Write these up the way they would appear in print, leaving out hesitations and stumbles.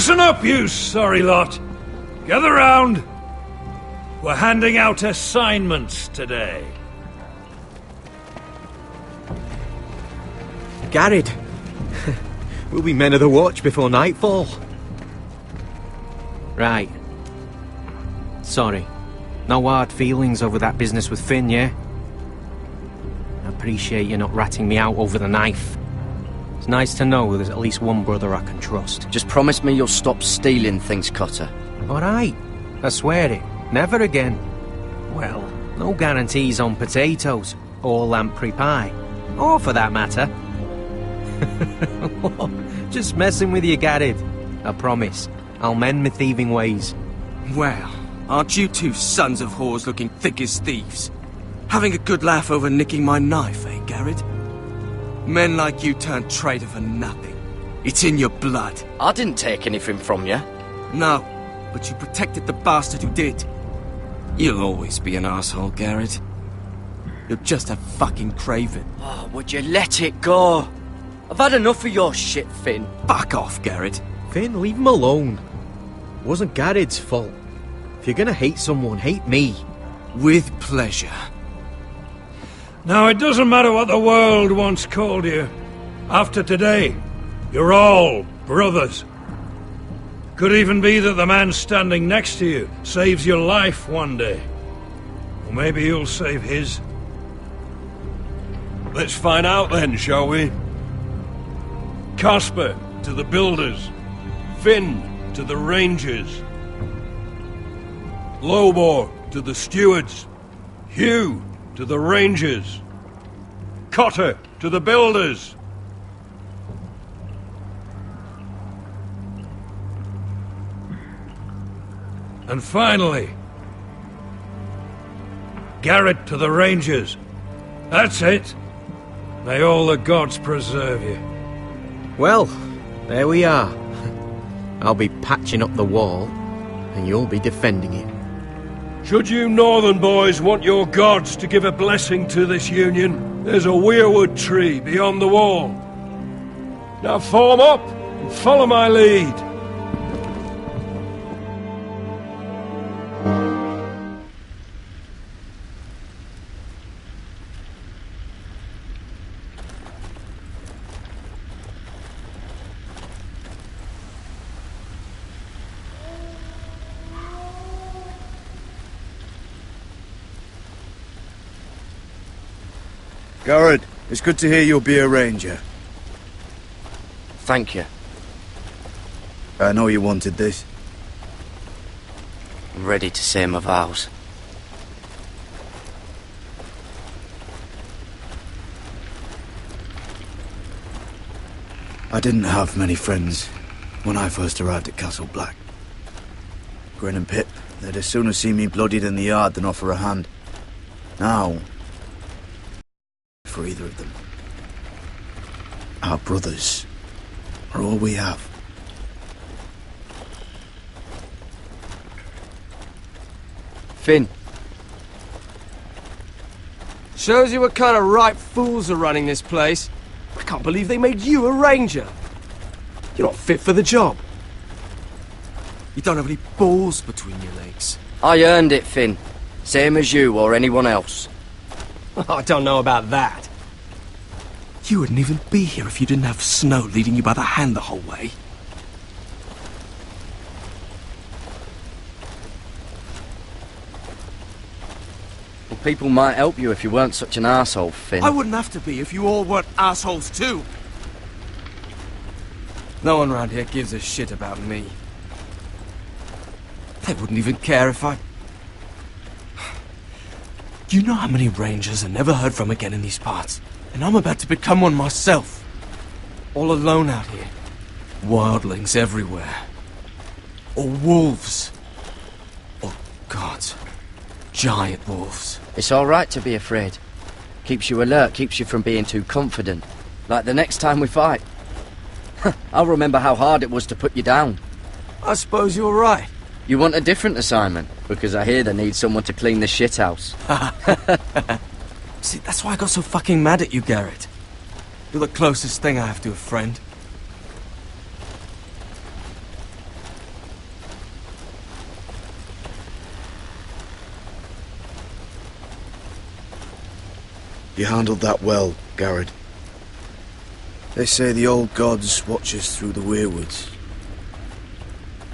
Listen up, you sorry lot. Gather round. We're handing out assignments today. Garrett, we'll be men of the watch before nightfall. Right. Sorry. No hard feelings over that business with Finn, yeah? I appreciate you not ratting me out over the knife. It's nice to know there's at least one brother I can trust. Just promise me you'll stop stealing things, Cotter. Alright. I swear it. Never again. Well, no guarantees on potatoes, or lamprey pie. Or for that matter. Just messing with you, Garrett. I promise. I'll mend my thieving ways. Well, aren't you two sons of whores looking thick as thieves? Having a good laugh over nicking my knife, eh, Garrett? Men like you turn traitor for nothing. It's in your blood. I didn't take anything from you. No, but you protected the bastard who did. You'll always be an asshole, Garrett. You're just a fucking craven. Oh, would you let it go? I've had enough of your shit, Finn. Fuck off, Garrett. Finn, leave him alone. It wasn't Garrett's fault. If you're gonna hate someone, hate me. With pleasure. Now, it doesn't matter what the world once called you. After today, you're all brothers. Could even be that the man standing next to you saves your life one day. Or maybe you'll save his. Let's find out then, shall we? Casper to the builders. Finn to the rangers. Lobor to the stewards. Hugh to the rangers. Cotter to the builders. And finally, Garrett to the rangers. That's it. May all the gods preserve you. Well, there we are. I'll be patching up the wall, and you'll be defending it. Should you northern boys want your gods to give a blessing to this union, there's a weirwood tree beyond the wall. Now form up and follow my lead. Garrett, it's good to hear you'll be a ranger. Thank you. I know you wanted this. I'm ready to say my vows. I didn't have many friends when I first arrived at Castle Black. Grin and Pip, they'd as soon see me bloodied in the yard than offer a hand. Now, for either of them, our brothers are all we have. Finn. Shows you what kind of ripe fools are running this place. I can't believe they made you a ranger. You're not fit for the job. You don't have any balls between your legs. I earned it, Finn. Same as you or anyone else. I don't know about that. You wouldn't even be here if you didn't have Snow leading you by the hand the whole way. Well, people might help you if you weren't such an arsehole, Finn. I wouldn't have to be if you all weren't assholes too. No one around here gives a shit about me. They wouldn't even care if I... You know how many rangers are never heard from again in these parts? And I'm about to become one myself. All alone out here. Wildlings everywhere. Or wolves. Or gods. Giant wolves. It's all right to be afraid. Keeps you alert, keeps you from being too confident. Like the next time we fight. I'll remember how hard it was to put you down. I suppose you're right. You want a different assignment? Because I hear they need someone to clean the shithouse. See, that's why I got so fucking mad at you, Garrett. You're the closest thing I have to a friend. You handled that well, Garrett. They say the old gods watch us through the weirwoods.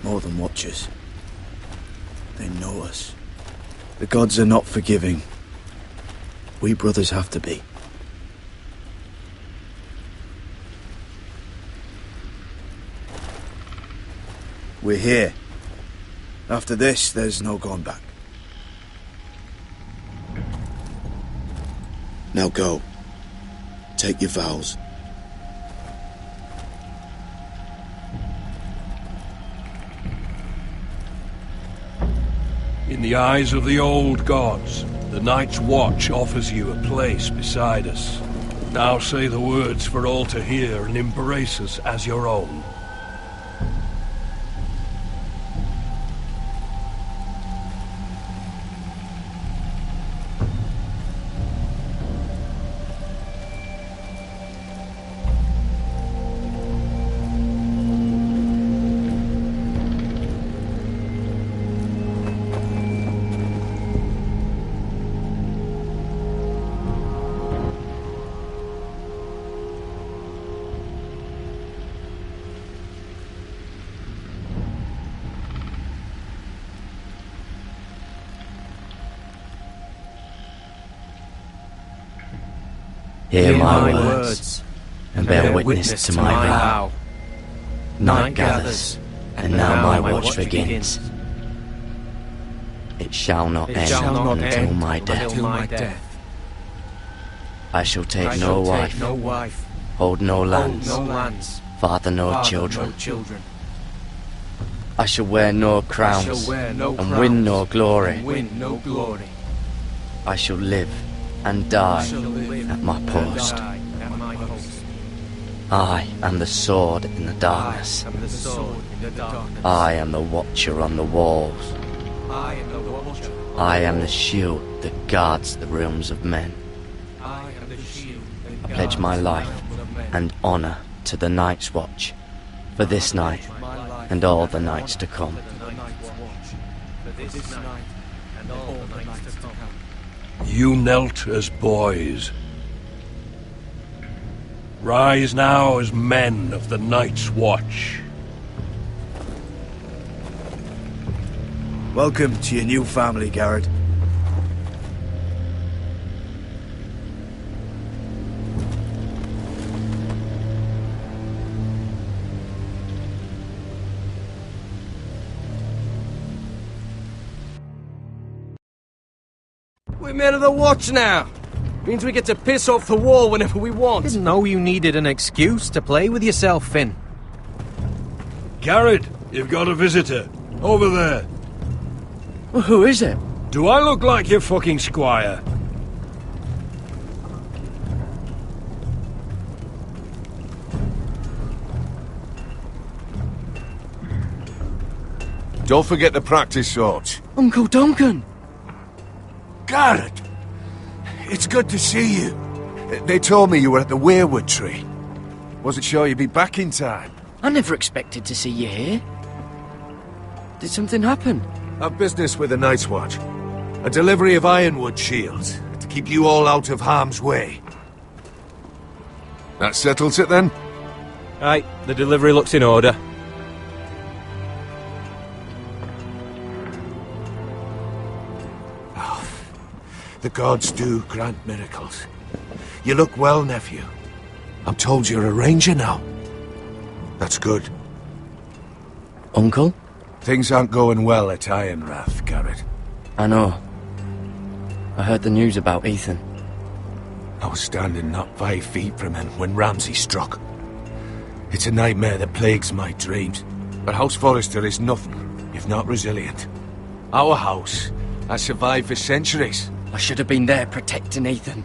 More than watch us. They know us. The gods are not forgiving. We brothers have to be. We're here. After this, there's no going back. Now go. Take your vows. In the eyes of the old gods, the Night's Watch offers you a place beside us. Now say the words for all to hear and embrace us as your own. Hear my words, and bear witness to my vow. Night gathers, and now my watch begins. It shall not end until my death. I shall take no wife, hold no lands, father no children. I shall wear no crowns, and win no glory. I shall live and die at my post. I am the sword in the darkness. I am the watcher on the walls. I am the shield that guards the realms of men. I pledge my life and honour to the Night's Watch for this night and all the nights to come. You knelt as boys. Rise now as men of the Night's Watch. Welcome to your new family, Garrett. We're men of the watch now. Means we get to piss off the wall whenever we want. Didn't know you needed an excuse to play with yourself, Finn. Garrett, you've got a visitor. Over there. Well, who is it? Do I look like your fucking squire? Don't forget to practice, Sorge. Uncle Duncan! Garrett! It's good to see you. They told me you were at the weirwood tree. Wasn't sure you'd be back in time. I never expected to see you here. Did something happen? I've business with the Night's Watch. A delivery of ironwood shields to keep you all out of harm's way. That settles it then? Aye, the delivery looks in order. The gods do grant miracles. You look well, nephew. I'm told you're a ranger now. That's good. Uncle? Things aren't going well at Ironrath, Garrett. I know. I heard the news about Ethan. I was standing not 5 feet from him when Ramsay struck. It's a nightmare that plagues my dreams. But House Forrester is nothing, if not resilient. Our house has survived for centuries. I should have been there protecting Ethan.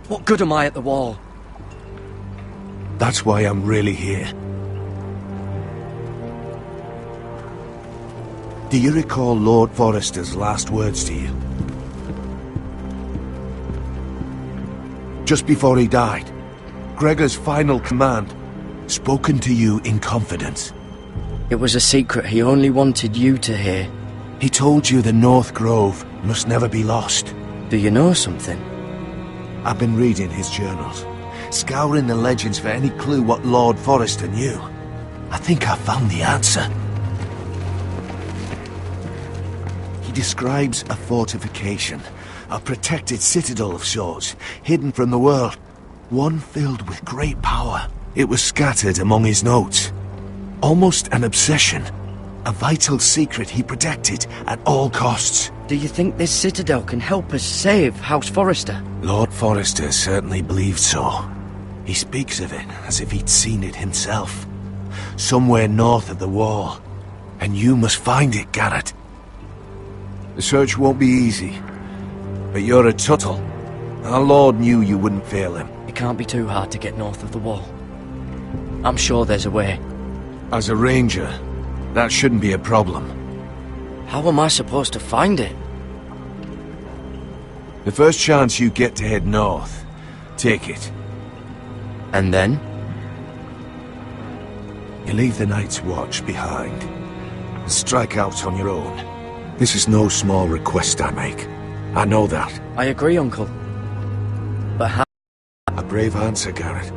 What good am I at the wall? That's why I'm really here. Do you recall Lord Forrester's last words to you? Just before he died, Gregor's final command, spoken to you in confidence. It was a secret he only wanted you to hear. He told you the North Grove must never be lost. Do you know something? I've been reading his journals, scouring the legends for any clue what Lord Forrester knew. I think I found the answer. He describes a fortification, a protected citadel of sorts, hidden from the world. One filled with great power. It was scattered among his notes. Almost an obsession. A vital secret he protected at all costs. Do you think this citadel can help us save House Forrester? Lord Forrester certainly believed so. He speaks of it as if he'd seen it himself. Somewhere north of the wall. And you must find it, Garrett. The search won't be easy. But you're a Tuttle. Our Lord knew you wouldn't fail him. It can't be too hard to get north of the wall. I'm sure there's a way. As a ranger, that shouldn't be a problem. How am I supposed to find it? The first chance you get to head north, take it. And then? You leave the Night's Watch behind, and strike out on your own. This is no small request I make. I know that. I agree, Uncle. But how? A brave answer, Garrett.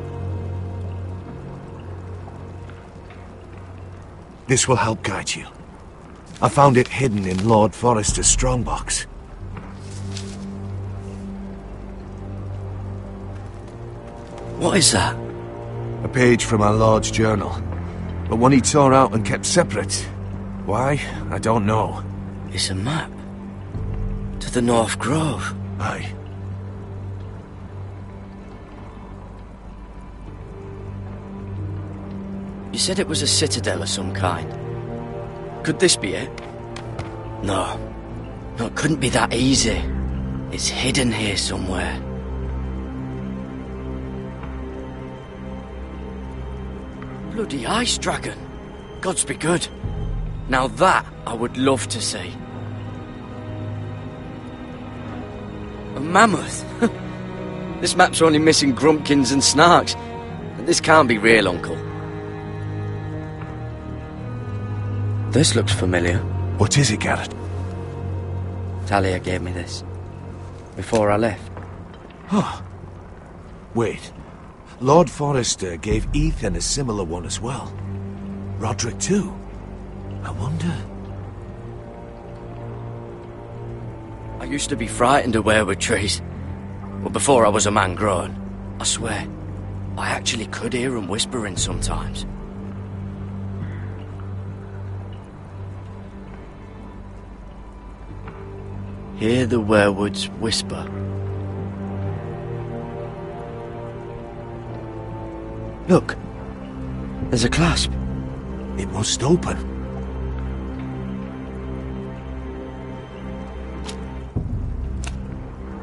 This will help guide you. I found it hidden in Lord Forrester's strongbox. What is that? A page from our Lord's journal, but one he tore out and kept separate. Why? I don't know. It's a map. To the North Grove. Aye. You said it was a citadel of some kind. Could this be it? No. No, it couldn't be that easy. It's hidden here somewhere. Bloody ice dragon. Gods be good. Now that I would love to see. A mammoth. This map's only missing grumpkins and snarks. This can't be real, Uncle. This looks familiar. What is it, Garrett? Talia gave me this. Before I left. Huh. Wait. Lord Forrester gave Ethan a similar one as well. Roderick too. I wonder... I used to be frightened of weirwood trees. But before I was a man grown, I swear, I actually could hear them whispering sometimes. Hear the weirwoods whisper. Look, there's a clasp. It must open.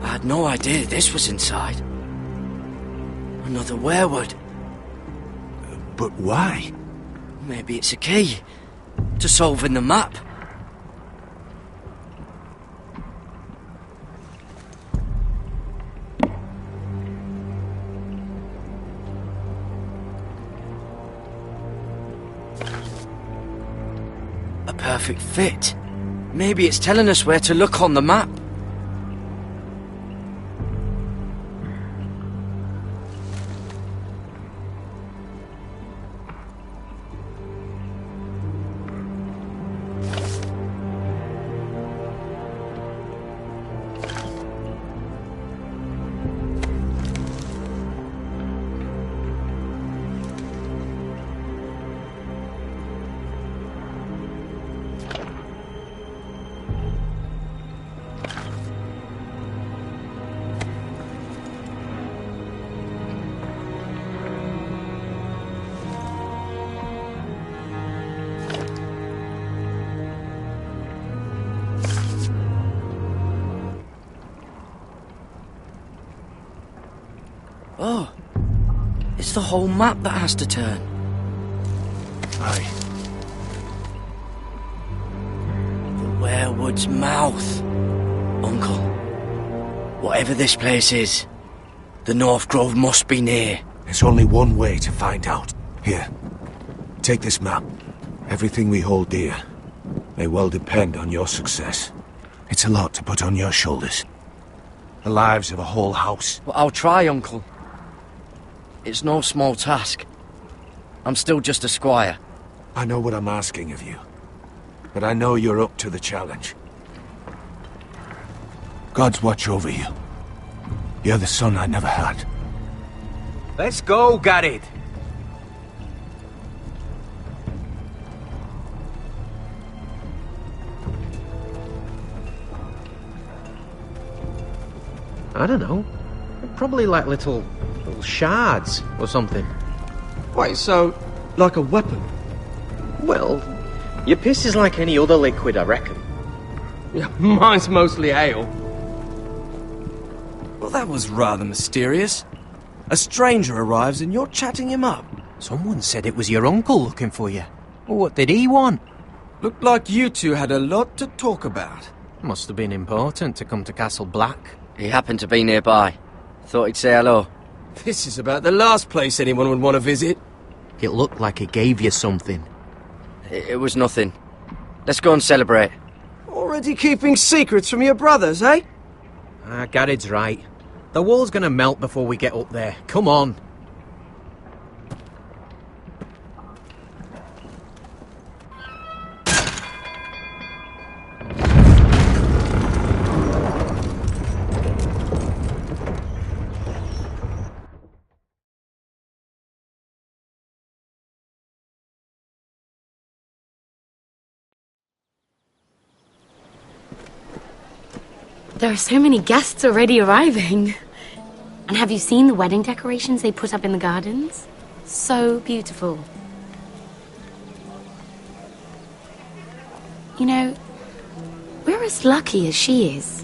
I had no idea this was inside. Another weirwood. But why? Maybe it's a key to solving the map. A perfect fit. Maybe it's telling us where to look on the map. Oh, it's the whole map that has to turn. Aye. The weirwood's mouth. Uncle, whatever this place is, the North Grove must be near. There's only one way to find out. Here, take this map. Everything we hold dear may well depend on your success. It's a lot to put on your shoulders. The lives of a whole house. Well, I'll try, Uncle. It's no small task. I'm still just a squire. I know what I'm asking of you, but I know you're up to the challenge. God's watch over you. You're the son I never had. Let's go, Garrett. I don't know. Probably like little shards or something. Wait, so, like a weapon? Well, your piss is like any other liquid, I reckon. Yeah, mine's mostly ale. Well, that was rather mysterious. A stranger arrives and you're chatting him up. Someone said it was your uncle looking for you. What did he want? Looked like you two had a lot to talk about. Must have been important to come to Castle Black. He happened to be nearby. Thought he'd say hello. This is about the last place anyone would want to visit. It looked like he gave you something. It was nothing. Let's go and celebrate. Already keeping secrets from your brothers, eh? Garrett's right. The wall's gonna melt before we get up there. Come on. There are so many guests already arriving. And have you seen the wedding decorations they put up in the gardens? So beautiful. You know, we're as lucky as she is.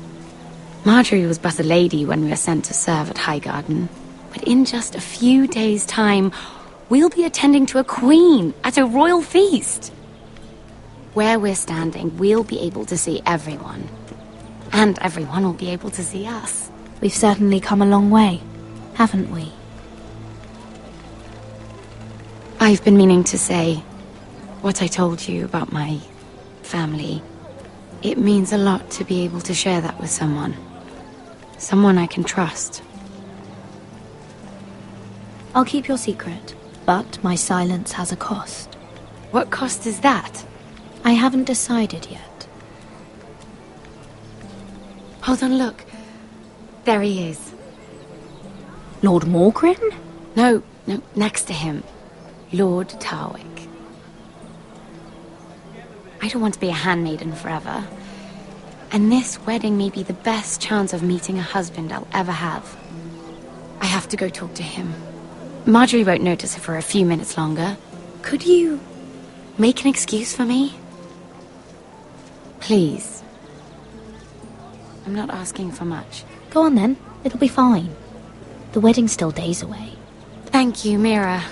Marjorie was but a lady when we were sent to serve at Highgarden. But in just a few days' time, we'll be attending to a queen at a royal feast. Where we're standing, we'll be able to see everyone. And everyone will be able to see us. We've certainly come a long way, haven't we? I've been meaning to say what I told you about my family. It means a lot to be able to share that with someone. Someone I can trust. I'll keep your secret, but my silence has a cost. What cost is that? I haven't decided yet. Hold on, look. There he is. Lord Morgrin? No, next to him. Lord Tarwick. I don't want to be a handmaiden forever. And this wedding may be the best chance of meeting a husband I'll ever have. I have to go talk to him. Marjorie won't notice it for a few minutes longer. Could you make an excuse for me? Please. I'm not asking for much. Go on then, it'll be fine. The wedding's still days away. Thank you, Mira.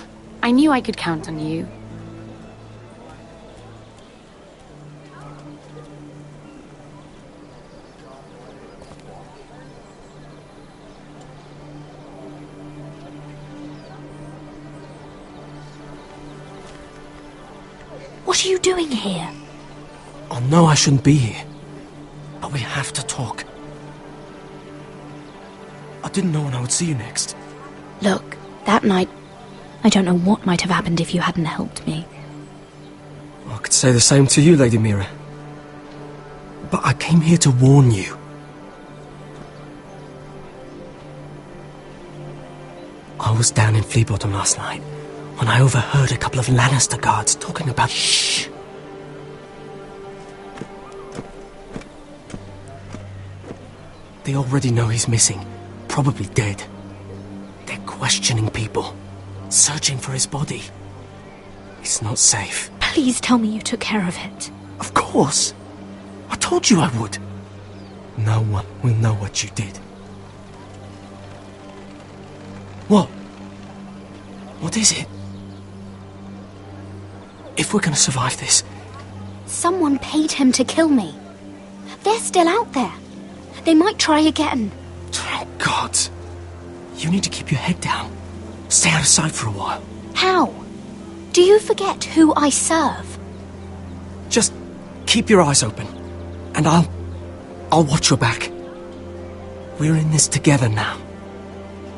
I knew I could count on you. What are you doing here? I know I shouldn't be here, but we have to talk. I didn't know when I would see you next. Look, that night, I don't know what might have happened if you hadn't helped me. I could say the same to you, Lady Mira. But I came here to warn you. I was down in Fleabottom last night when I overheard a couple of Lannister guards talking about... Shh! They already know he's missing, probably dead. They're questioning people, searching for his body. It's not safe. Please tell me you took care of it. Of course! I told you I would. No one will know what you did. What? What is it? If we're gonna survive this... Someone paid him to kill me. They're still out there. They might try again. Oh, God. You need to keep your head down. Stay out of sight for a while. How? Do you forget who I serve? Just keep your eyes open. And I'll watch your back. We're in this together now.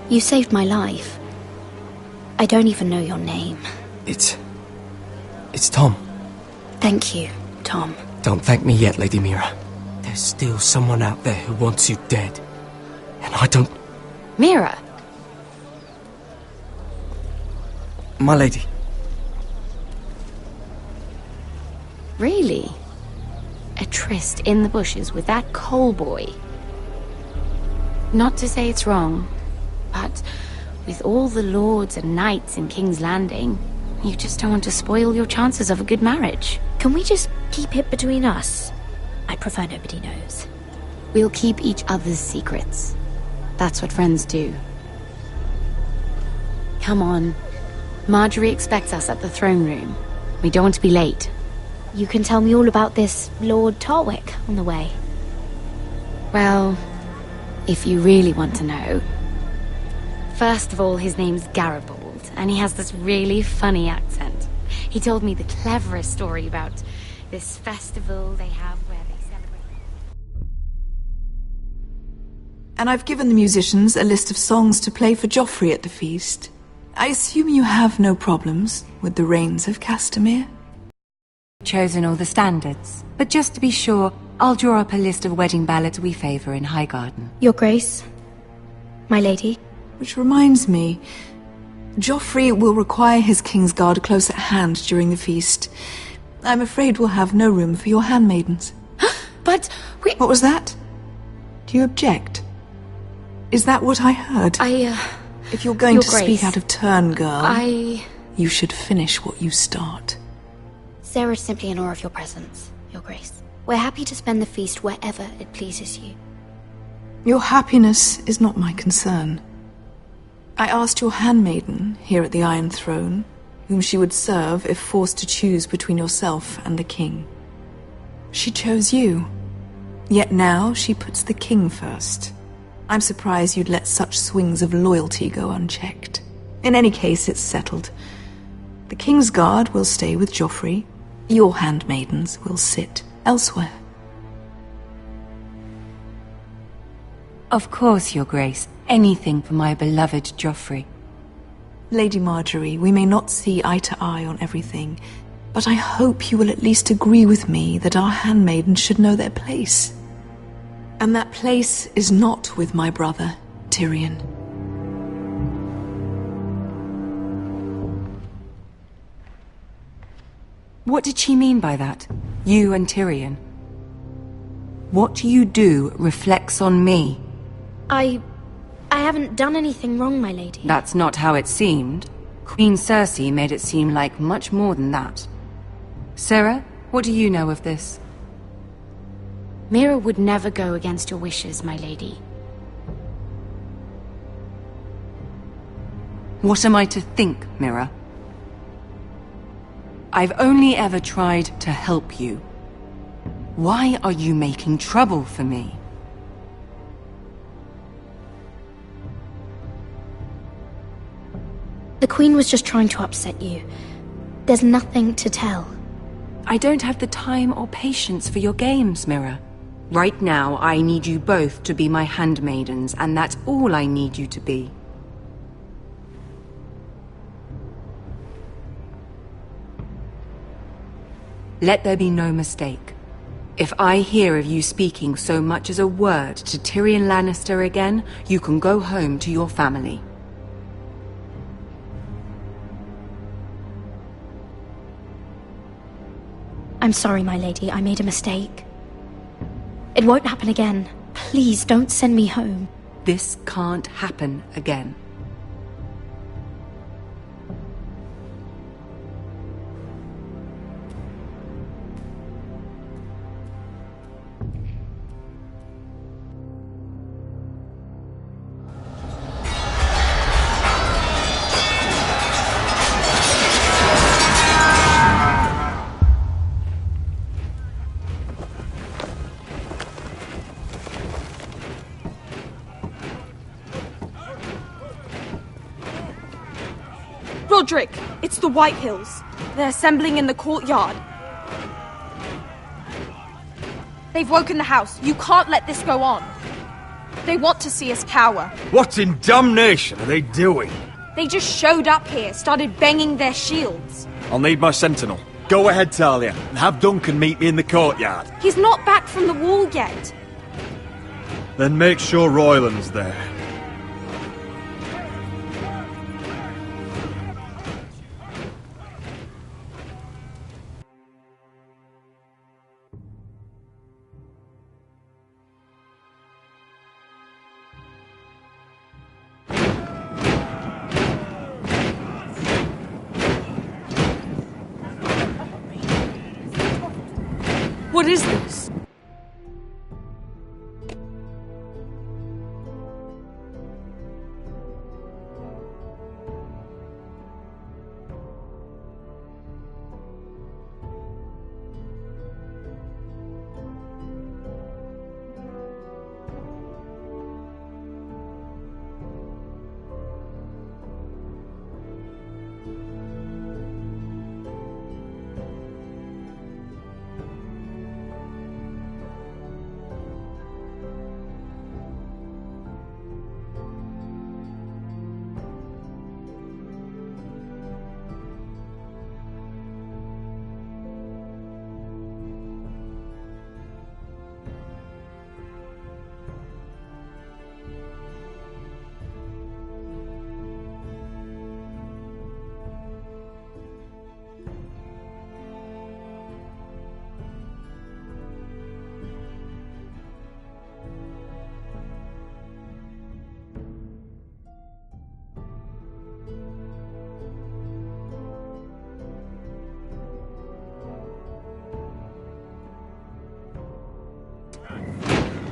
You saved my life. I don't even know your name. It's Tom. Thank you, Tom. Don't thank me yet, Lady Mira. There's still someone out there who wants you dead. And I don't... Mira! My lady. Really? A tryst in the bushes with that coal boy? Not to say it's wrong, but with all the lords and knights in King's Landing, you just don't want to spoil your chances of a good marriage. Can we just keep it between us? I prefer nobody knows. We'll keep each other's secrets. That's what friends do. Come on. Marjorie expects us at the throne room. We don't want to be late. You can tell me all about this Lord Tarwick on the way. Well, if you really want to know. First of all, his name's Garibald, and he has this really funny accent. He told me the cleverest story about this festival they have where they celebrate... And I've given the musicians a list of songs to play for Joffrey at the feast. I assume you have no problems with the Rains of Castamere? Chosen all the standards, but just to be sure, I'll draw up a list of wedding ballads we favor in Highgarden. Your Grace, my lady. Which reminds me, Joffrey will require his Kingsguard close at hand during the feast. I'm afraid we'll have no room for your handmaidens. But we... What was that? Do you object? Is that what I heard? If you're going to speak out of turn, girl, you should finish what you start. Sarah's simply in awe of your presence, Your Grace. We're happy to spend the feast wherever it pleases you. Your happiness is not my concern. I asked your handmaiden here at the Iron Throne whom she would serve if forced to choose between yourself and the king. She chose you. Yet now she puts the king first. I'm surprised you'd let such swings of loyalty go unchecked. In any case, it's settled. The Kingsguard will stay with Joffrey. Your handmaidens will sit elsewhere. Of course, Your Grace. Anything for my beloved Joffrey. Lady Marjorie, we may not see eye to eye on everything, but I hope you will at least agree with me that our handmaidens should know their place. And that place is not with my brother, Tyrion. What did she mean by that? You and Tyrion? What you do reflects on me. I haven't done anything wrong, my lady. That's not how it seemed. Queen Cersei made it seem like much more than that. Sarah, what do you know of this? Mira would never go against your wishes, my lady. What am I to think, Mira? I've only ever tried to help you. Why are you making trouble for me? The Queen was just trying to upset you. There's nothing to tell. I don't have the time or patience for your games, Mira. Right now, I need you both to be my handmaidens, and that's all I need you to be. Let there be no mistake. If I hear of you speaking so much as a word to Tyrion Lannister again, you can go home to your family. I'm sorry, my lady. I made a mistake. It won't happen again. Please don't send me home. This can't happen again. Roderick, it's the Whitehills. They're assembling in the courtyard. They've woken the house. You can't let this go on. They want to see us cower. What in damnation are they doing? They just showed up here, started banging their shields. I'll need my sentinel. Go ahead, Talia, and have Duncan meet me in the courtyard. He's not back from the wall yet. Then make sure Royland's there. What is this?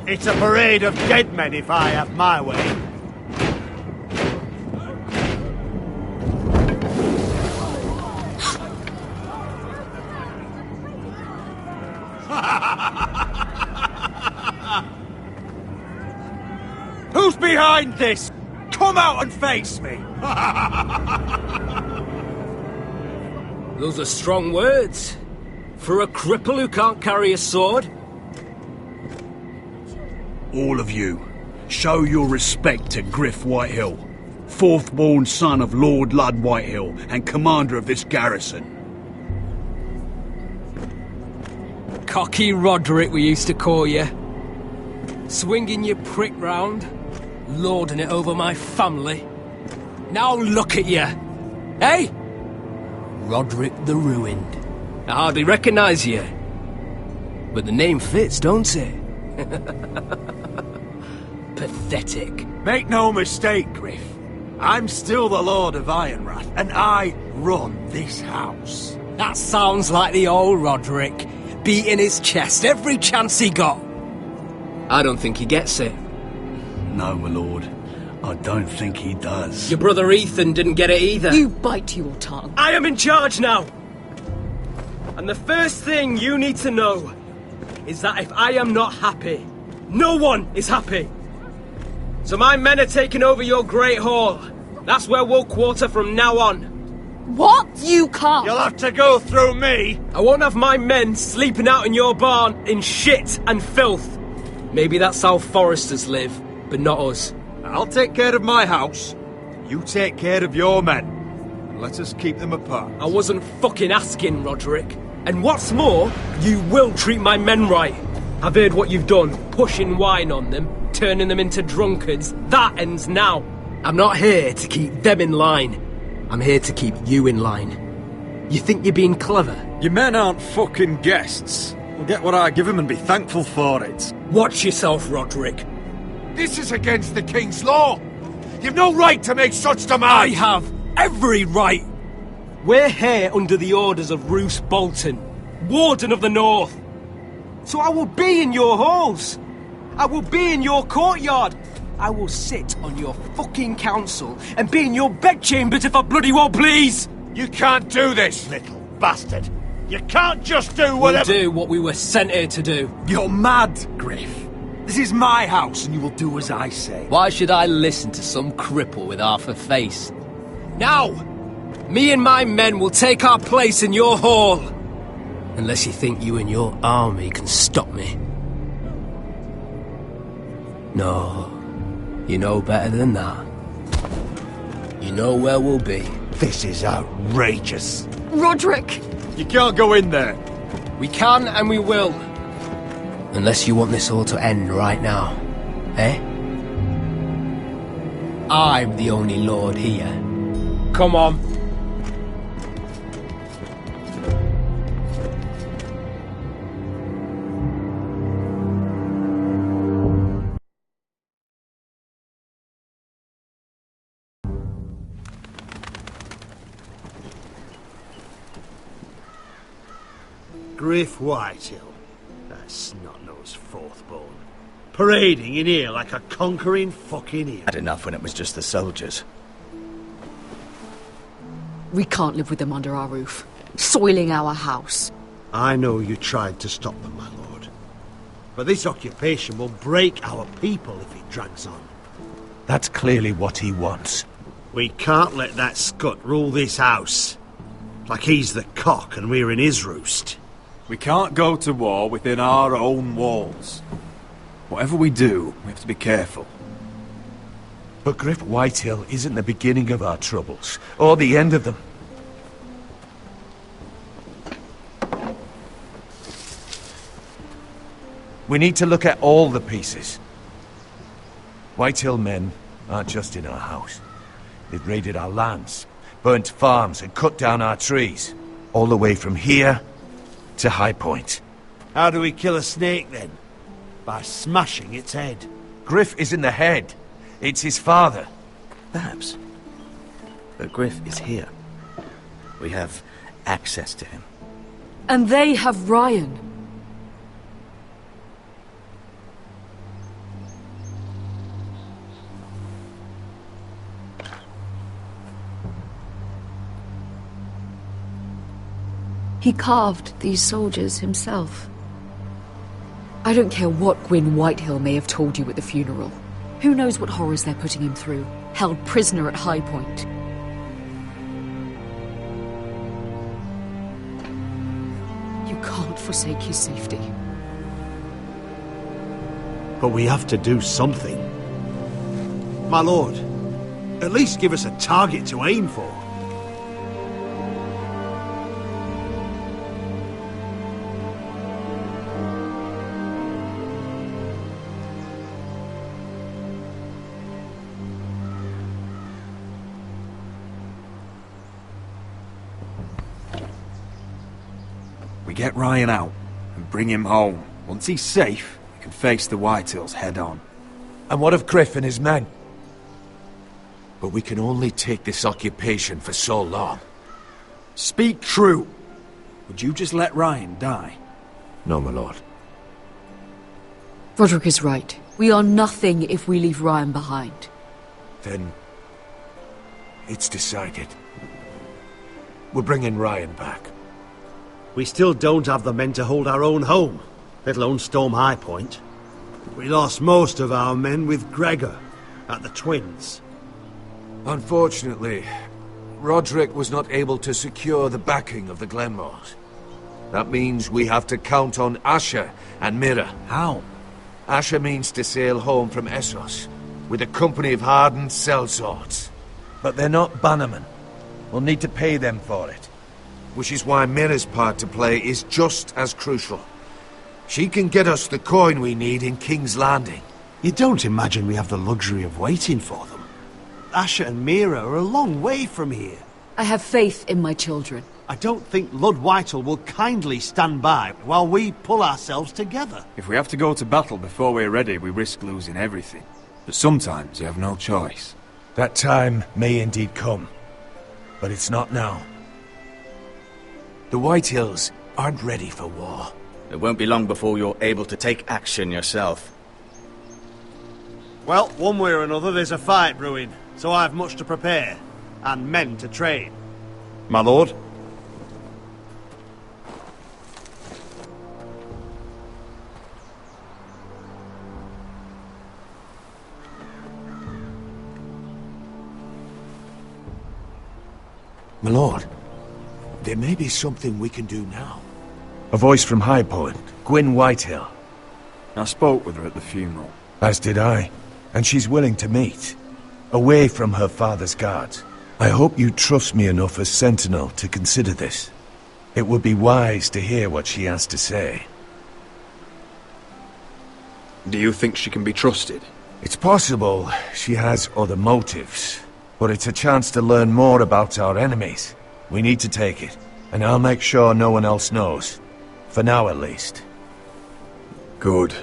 It's a parade of dead men if I have my way. Who's behind this? Come out and face me! Those are strong words. For a cripple who can't carry a sword? All of you, show your respect to Griff Whitehill, fourth-born son of Lord Ludd Whitehill and commander of this garrison. Cocky Roderick, we used to call you. Swinging your prick round, lording it over my family. Now look at you! Hey? Roderick the Ruined. I hardly recognise you. But the name fits, don't it? Pathetic. Make no mistake, Griff. I'm still the Lord of Ironrath, and I run this house. That sounds like the old Roderick, beating his chest every chance he got. I don't think he gets it. No, my lord. I don't think he does. Your brother Ethan didn't get it either. You bite your tongue. I am in charge now! And the first thing you need to know is that if I am not happy, no one is happy. So my men are taking over your Great Hall. That's where we'll quarter from now on. What? You can't. You'll have to go through me. I won't have my men sleeping out in your barn in shit and filth. Maybe that's how foresters live, but not us. I'll take care of my house. You take care of your men. And let us keep them apart. I wasn't fucking asking, Roderick. And what's more, you will treat my men right. I've heard what you've done, pushing wine on them, turning them into drunkards. That ends now. I'm not here to keep them in line. I'm here to keep you in line. You think you're being clever? Your men aren't fucking guests. We'll get what I give them and be thankful for it. Watch yourself, Roderick. This is against the King's law. You've no right to make such demands. I have every right. We're here under the orders of Roose Bolton, Warden of the North. So I will be in your halls. I will be in your courtyard. I will sit on your fucking council and be in your bedchambers if I bloody well please. You can't do this, little bastard. You can't just do whatever... We'll do what we were sent here to do. You're mad, Griff. This is my house and you will do as I say. Why should I listen to some cripple with half a face? Now, me and my men will take our place in your hall. Unless you think you and your army can stop me. No. You know better than that. You know where we'll be. This is outrageous. Roderick! You can't go in there. We can and we will. Unless you want this all to end right now. Eh? I'm the only lord here. Come on. Griff Whitehill, that snot-nosed fourth-born, parading in here like a conquering fucking hero. Had enough when it was just the soldiers. We can't live with them under our roof, soiling our house. I know you tried to stop them, my lord. But this occupation will break our people if it drags on. That's clearly what he wants. We can't let that scut rule this house. Like he's the cock and we're in his roost. We can't go to war within our own walls. Whatever we do, we have to be careful. But Griff Whitehill isn't the beginning of our troubles, or the end of them. We need to look at all the pieces. Whitehill men aren't just in our house. They've raided our lands, burnt farms and cut down our trees. All the way from here to High Point. How do we kill a snake, then? By smashing its head. Griff isn't the head. It's his father. Perhaps. But Griff is here. We have access to him. And they have Ryan. He carved these soldiers himself. I don't care what Gwyn Whitehill may have told you at the funeral. Who knows what horrors they're putting him through, held prisoner at High Point. You can't forsake his safety. But we have to do something. My lord, at least give us a target to aim for. We get Ryan out and bring him home. Once he's safe, we can face the Whitehills head on. And what of Griff and his men? But we can only take this occupation for so long. Speak true. Would you just let Ryan die? No, my lord. Roderick is right. We are nothing if we leave Ryan behind. Then it's decided. We're bringing Ryan back. We still don't have the men to hold our own home, let alone storm High Point. We lost most of our men with Gregor at the Twins. Unfortunately, Roderick was not able to secure the backing of the Glenmores. That means we have to count on Asher and Mira. How? Asher means to sail home from Essos with a company of hardened sellswords. But they're not bannermen. We'll need to pay them for it. Which is why Mira's part to play is just as crucial. She can get us the coin we need in King's Landing. You don't imagine we have the luxury of waiting for them? Asher and Mira are a long way from here. I have faith in my children. I don't think Lord Whitehill will kindly stand by while we pull ourselves together. If we have to go to battle before we're ready, we risk losing everything. But sometimes you have no choice. That time may indeed come. But it's not now. The Whitehills aren't ready for war. It won't be long before you're able to take action yourself. Well, one way or another there's a fight brewing, so I've much to prepare, and men to train. My lord? My lord, there may be something we can do now. A voice from High Point, Gwyn Whitehill. I spoke with her at the funeral. As did I. And she's willing to meet, away from her father's guards. I hope you trust me enough as Sentinel to consider this. It would be wise to hear what she has to say. Do you think she can be trusted? It's possible she has other motives, but it's a chance to learn more about our enemies. We need to take it, and I'll make sure no one else knows. For now, at least. Good.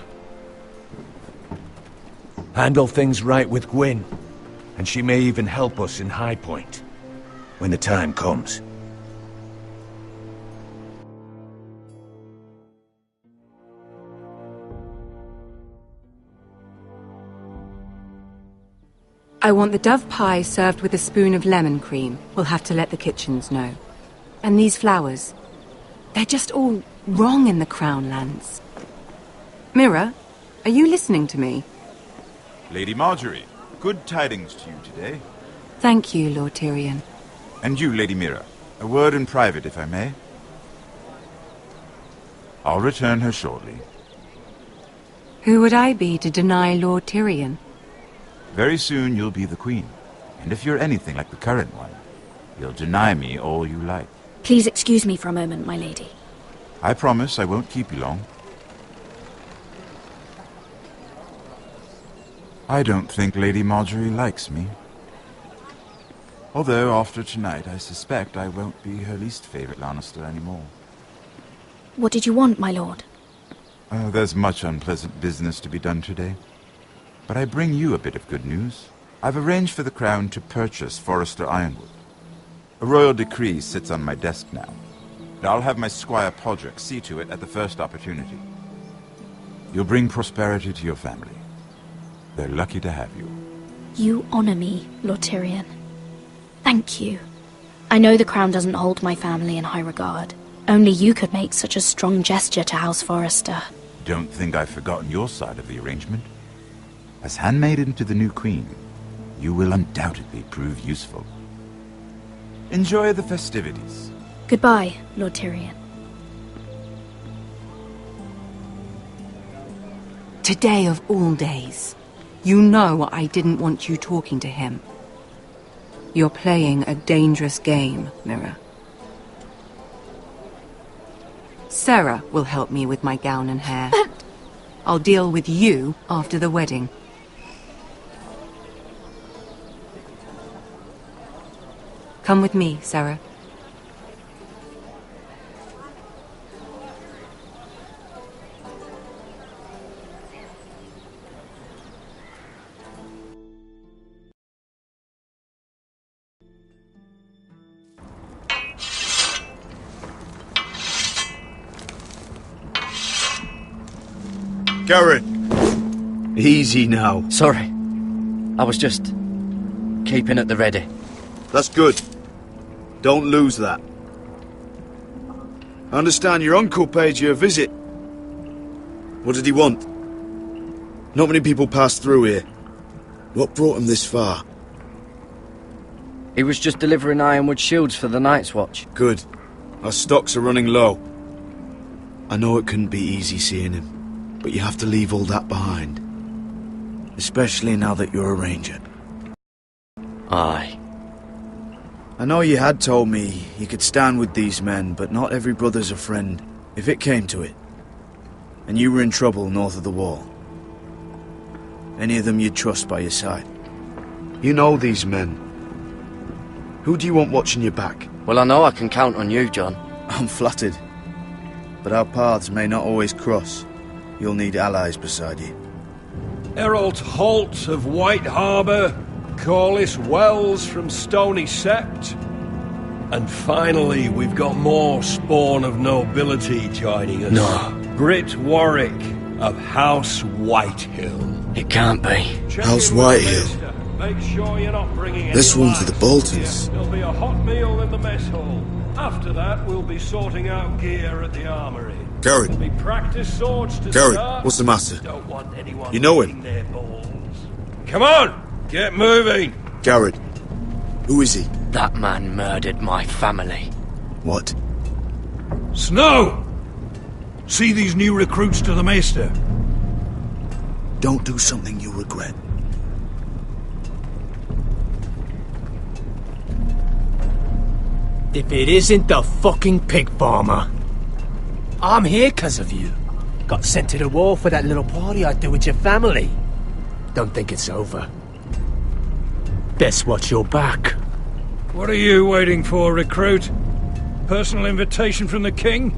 Handle things right with Gwyn, and she may even help us in High Point, when the time comes. I want the dove pie served with a spoon of lemon cream. We'll have to let the kitchens know. And these flowers. They're just all wrong in the Crown lands. Mira, are you listening to me? Lady Marjorie, good tidings to you today. Thank you, Lord Tyrion. And you, Lady Mira. A word in private, if I may. I'll return her shortly. Who would I be to deny Lord Tyrion? Very soon you'll be the queen. And if you're anything like the current one, you'll deny me all you like. Please excuse me for a moment, my lady. I promise I won't keep you long. I don't think Lady Marjorie likes me. Although, after tonight, I suspect I won't be her least favorite Lannister anymore. What did you want, my lord? There's much unpleasant business to be done today. But I bring you a bit of good news. I've arranged for the Crown to purchase Forrester Ironwood. A royal decree sits on my desk now. And I'll have my squire Podrick see to it at the first opportunity. You'll bring prosperity to your family. They're lucky to have you. You honor me, Lord Tyrion. Thank you. I know the Crown doesn't hold my family in high regard. Only you could make such a strong gesture to House Forrester. Don't think I've forgotten your side of the arrangement. As handmaiden to the new queen, you will undoubtedly prove useful. Enjoy the festivities. Goodbye, Lord Tyrion. Today of all days. You know I didn't want you talking to him. You're playing a dangerous game, Mira. Sarah will help me with my gown and hair. But... I'll deal with you after the wedding. Come with me, Sarah. Garrett! Easy now. Sorry. I was just keeping at the ready. That's good. Don't lose that. I understand your uncle paid you a visit. What did he want? Not many people pass through here. What brought him this far? He was just delivering ironwood shields for the Night's Watch. Good. Our stocks are running low. I know it couldn't be easy seeing him, but you have to leave all that behind. Especially now that you're a ranger. Aye. I know you had told me you could stand with these men, but not every brother's a friend, if it came to it. And you were in trouble north of the wall. Any of them you'd trust by your side. You know these men. Who do you want watching your back? Well, I know I can count on you, John. I'm flattered. But our paths may not always cross. You'll need allies beside you. Errol Holt of White Harbour, Corliss Wells from Stony Sept. And finally, we've got more spawn of nobility joining us. No. Britt Warwick of House Whitehill. It can't be. House Whitehill. Make sure you're not bringing this one's for the Boltons. There'll be a hot meal in the mess hall. After that, we'll be sorting out gear at the armory. Garrett. There'll be practice swords to Garrett, start. what's the matter? Don't want anyone You know him? their balls. Come on, get moving. Garrett. Who is he? That man murdered my family. What? Snow! See these new recruits to the Maester? Don't do something you'll regret. If it isn't the fucking pig farmer. I'm here 'cause of you. Got sent to the war for that little party I do with your family. Don't think it's over. Best watch your back. What are you waiting for, recruit? Personal invitation from the king?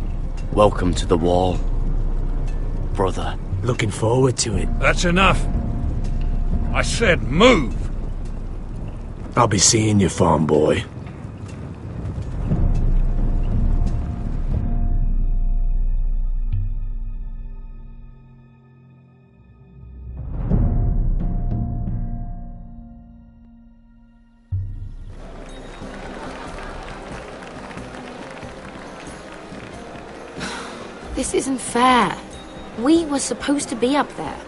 Welcome to the wall, brother. Looking forward to it. That's enough. I said move. I'll be seeing you, farm boy. This isn't fair. We were supposed to be up there.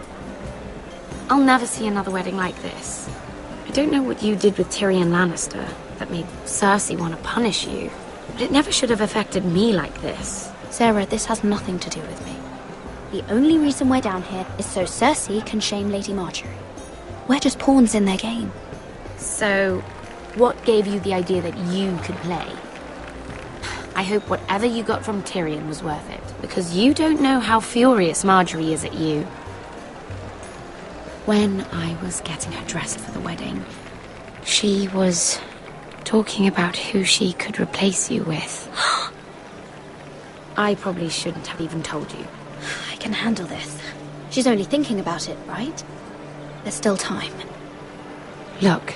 I'll never see another wedding like this. I don't know what you did with Tyrion Lannister that made Cersei want to punish you, but it never should have affected me like this. Sarah, this has nothing to do with me. The only reason we're down here is so Cersei can shame Lady Marjorie. We're just pawns in their game. So, what gave you the idea that you could play? I hope whatever you got from Tyrion was worth it, because you don't know how furious Marjorie is at you. When I was getting her dressed for the wedding, she was talking about who she could replace you with. I probably shouldn't have even told you. I can handle this. She's only thinking about it, right? There's still time. Look,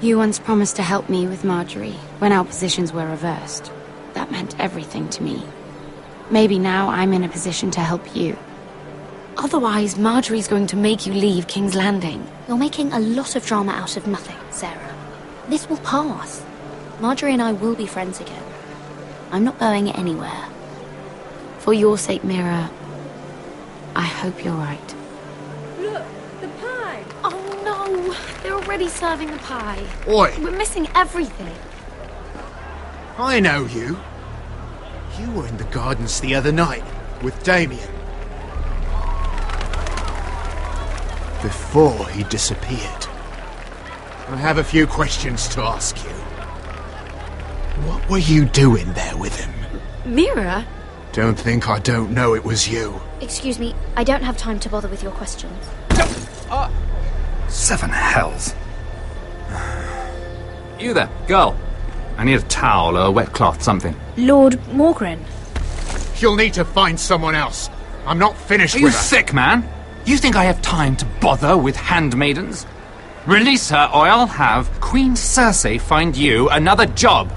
you once promised to help me with Marjorie when our positions were reversed. That meant everything to me. Maybe now I'm in a position to help you. Otherwise, Marjorie's going to make you leave King's Landing. You're making a lot of drama out of nothing, Sarah. This will pass. Marjorie and I will be friends again. I'm not going anywhere. For your sake, Mira, I hope you're right. Look, the pie! Oh no! They're already serving the pie. Oi! We're missing everything. I know you. You were in the gardens the other night with Damien. Before he disappeared. I have a few questions to ask you. What were you doing there with him? Mira? Don't think I don't know it was you. Excuse me, I don't have time to bother with your questions. Seven hells. You there, girl. I need a towel or a wet cloth, something. Lord Morgren. You'll need to find someone else. I'm not finished Are with you her. sick, man? You think I have time to bother with handmaidens? Release her, or I'll have Queen Cersei find you another job.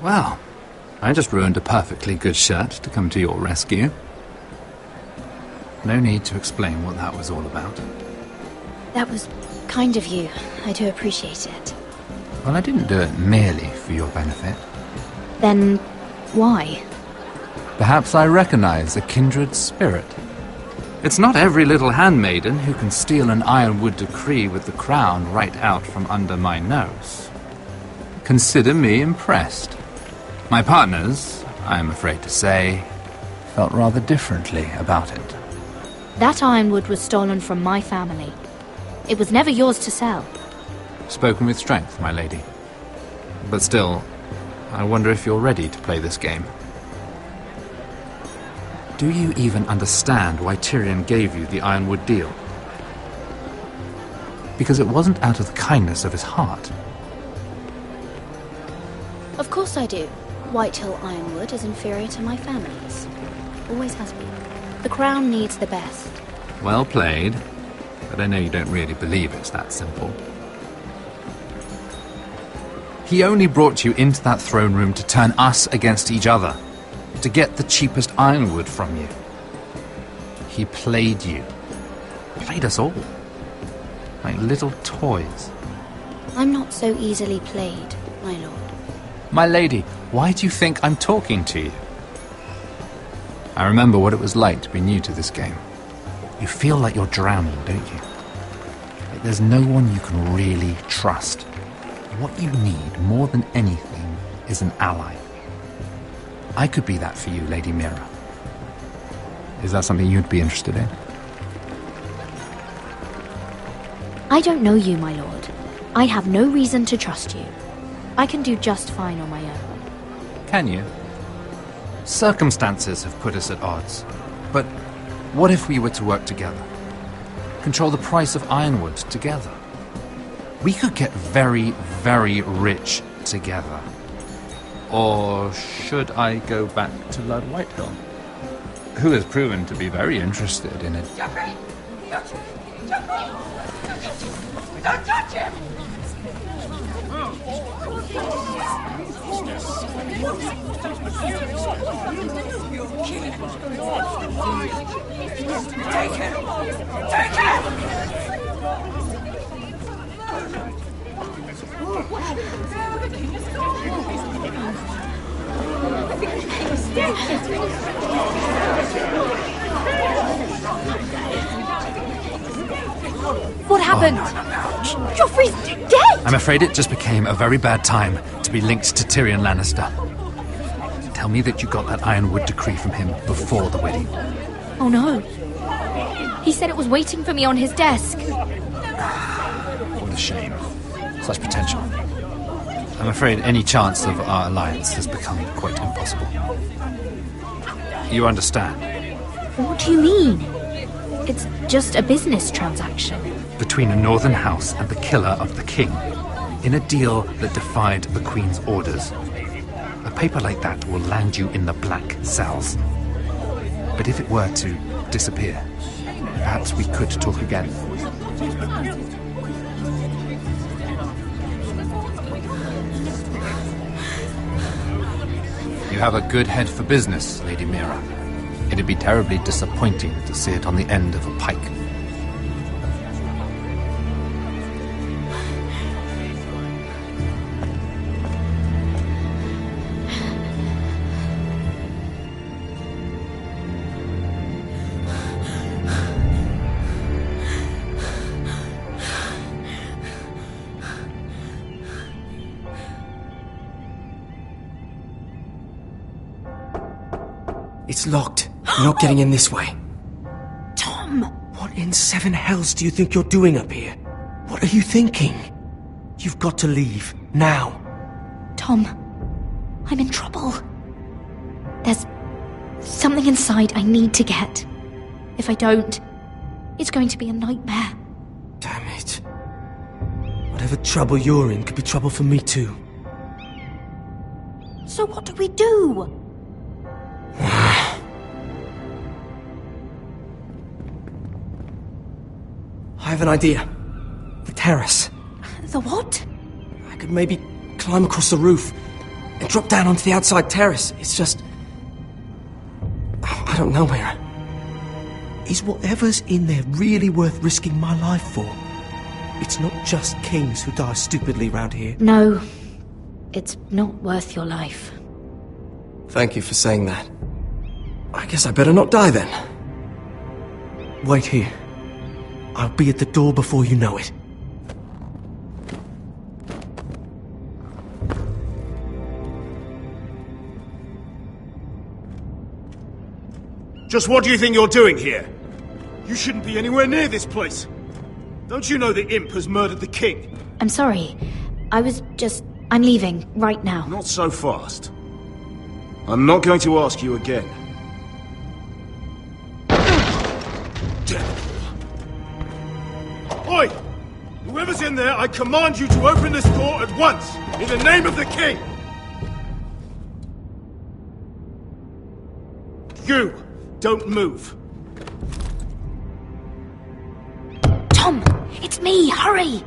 Well, I just ruined a perfectly good shirt to come to your rescue. No need to explain what that was all about. That was kind of you. I do appreciate it. Well, I didn't do it merely for your benefit. Then, why? Perhaps I recognize a kindred spirit. It's not every little handmaiden who can steal an ironwood decree with the crown right out from under my nose. Consider me impressed. My partners, I am afraid to say, felt rather differently about it. That ironwood was stolen from my family. It was never yours to sell. Spoken with strength, my lady. But still, I wonder if you're ready to play this game. Do you even understand why Tyrion gave you the ironwood deal? Because it wasn't out of the kindness of his heart. Of course I do. Whitehill ironwood is inferior to my family's. Always has been. The crown needs the best. Well played, but I know you don't really believe it's that simple. He only brought you into that throne room to turn us against each other, to get the cheapest ironwood from you. He played you. Played us all. Like little toys. I'm not so easily played, my lord. My lady, why do you think I'm talking to you? I remember what it was like to be new to this game. You feel like you're drowning, don't you? that there's no one you can really trust. What you need, more than anything, is an ally. I could be that for you, Lady Mira. Is that something you'd be interested in? I don't know you, my lord. I have no reason to trust you. I can do just fine on my own. Can you? Circumstances have put us at odds. But what if we were to work together? Control the price of ironwood together? We could get very, very rich together. Or should I go back to Lord Whitehill, who has proven to be very interested in it? Jeffrey! Don't touch him! Take him! Take him! What happened? Joffrey's dead! I'm afraid it just became a very bad time to be linked to Tyrion Lannister. Tell me that you got that Ironwood decree from him before the wedding. Oh no. He said it was waiting for me on his desk. What a shame. Such potential. I'm afraid any chance of our alliance has become quite impossible. You understand? What do you mean? It's just a business transaction. Between a northern house and the killer of the king, in a deal that defied the Queen's orders. A paper like that will land you in the black cells. But if it were to disappear, perhaps we could talk again. You have a good head for business, Lady Mira. It'd be terribly disappointing to see it on the end of a pike. It's locked. You're not getting in this way. Tom! What in seven hells do you think you're doing up here? What are you thinking? You've got to leave. Now. Tom, I'm in trouble. There's something inside I need to get. If I don't, it's going to be a nightmare. Damn it. Whatever trouble you're in could be trouble for me too. So what do we do? I have an idea. The terrace. The what? I could maybe climb across the roof and drop down onto the outside terrace. It's just... I don't know, Mira. Is whatever's in there really worth risking my life for? It's not just kings who die stupidly round here. No, it's not worth your life. Thank you for saying that. I guess I better not die then. Wait here. I'll be at the door before you know it. Just what do you think you're doing here? You shouldn't be anywhere near this place. Don't you know the imp has murdered the king? I'm sorry. I'm leaving right now. Not so fast. I'm not going to ask you again. Oi! Whoever's in there, I command you to open this door at once, in the name of the king! You, don't move. Tom, it's me, hurry!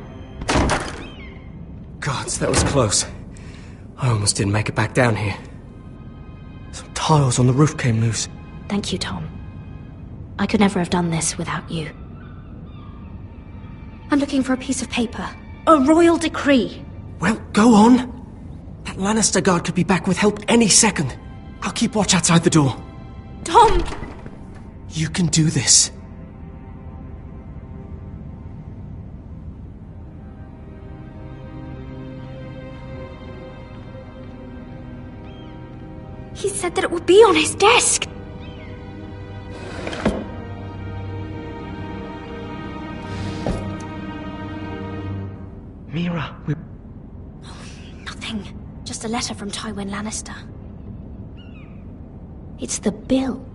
Gods, that was close. I almost didn't make it back down here. Some tiles on the roof came loose. Thank you, Tom. I could never have done this without you. I'm looking for a piece of paper. A royal decree. Well, go on. That Lannister guard could be back with help any second. I'll keep watch outside the door. Tom! You can do this. said that it would be on his desk. Mira, Nothing. Just a letter from Tywin Lannister. It's the bill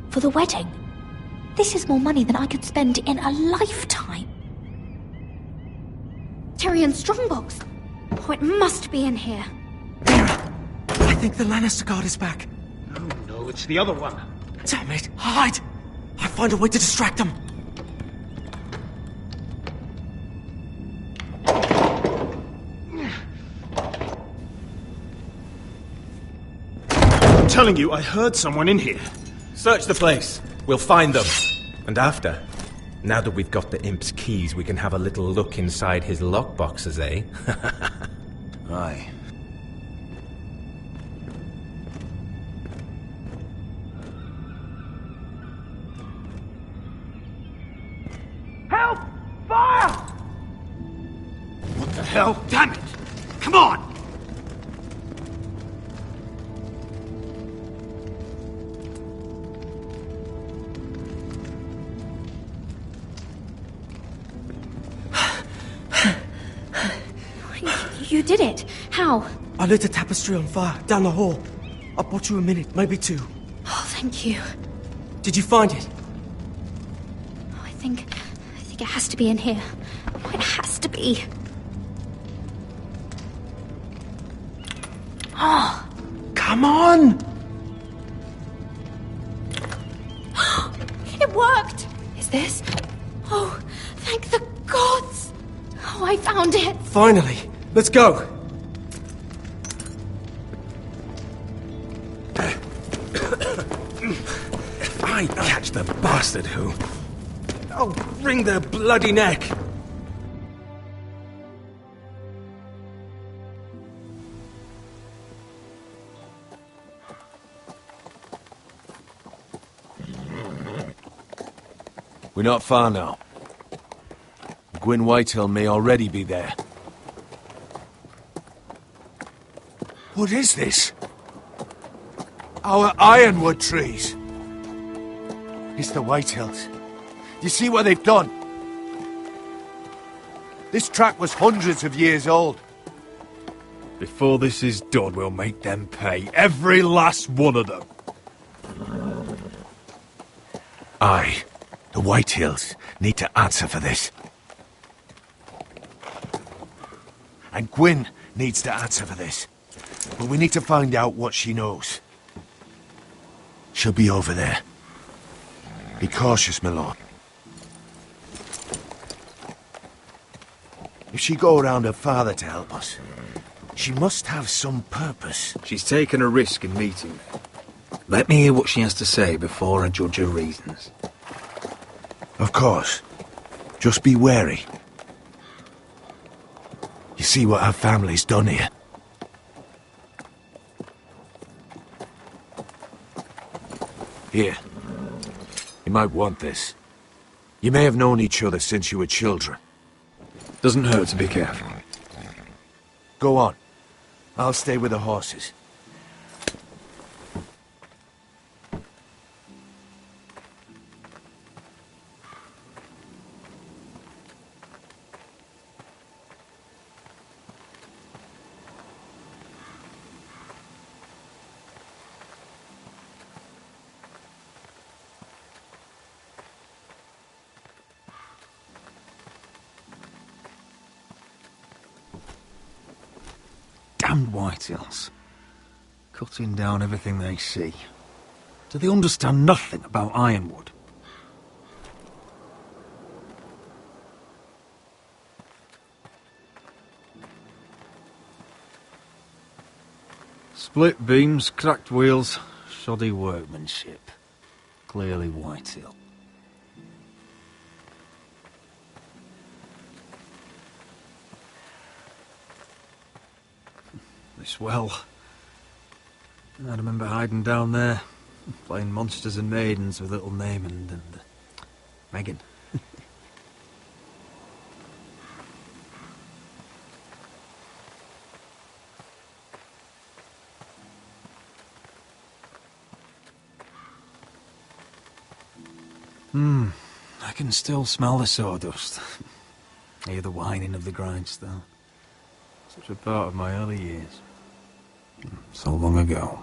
for the wedding. This is more money than I could spend in a lifetime. Tyrion's strongbox. Oh, it must be in here. I think the Lannister guard is back. no, it's the other one. Damn it! Hide! I'll find a way to distract them. I'm telling you, I heard someone in here. Search the place. We'll find them. And after, now that we've got the imp's keys, we can have a little look inside his lockboxes, eh? Aye. Help! Fire! What the hell? Damn it! Come on! You did it. How? I lit a tapestry on fire down the hall. I bought you a minute, maybe two. Oh, thank you. Did you find it? Oh, I think it has to be in here. Oh, it has to be. Oh. Come on! It worked! Is this? Oh, thank the gods! Oh, I found it! Finally! Let's go! If I catch the bastard who... I'll wring their bloody neck! We're not far now. Gwyn Whitehill may already be there. What is this? Our ironwood trees. It's the Whitehills. You see what they've done? This track was hundreds of years old. Before this is done, we'll make them pay. Every last one of them. Aye. The Whitehills need to answer for this. And Gwyn needs to answer for this. But we need to find out what she knows. She'll be over there. Be cautious, my lord. If she go around her father to help us, she must have some purpose. She's taken a risk in meeting me. Let me hear what she has to say before I judge her reasons. Of course. Just be wary. You see what her family's done here? Here. You might want this. You may have known each other since you were children. Doesn't hurt to be careful. Go on. I'll stay with the horses. Damned Whitehills. Cutting down everything they see. Do they understand nothing about ironwood? Split beams, cracked wheels, shoddy workmanship. Clearly Whitehill. This well. I remember hiding down there, playing monsters and maidens with little Naemond and Megan. I can still smell the sawdust. Hear the whining of the grindstone. Such a part of my early years. So long ago.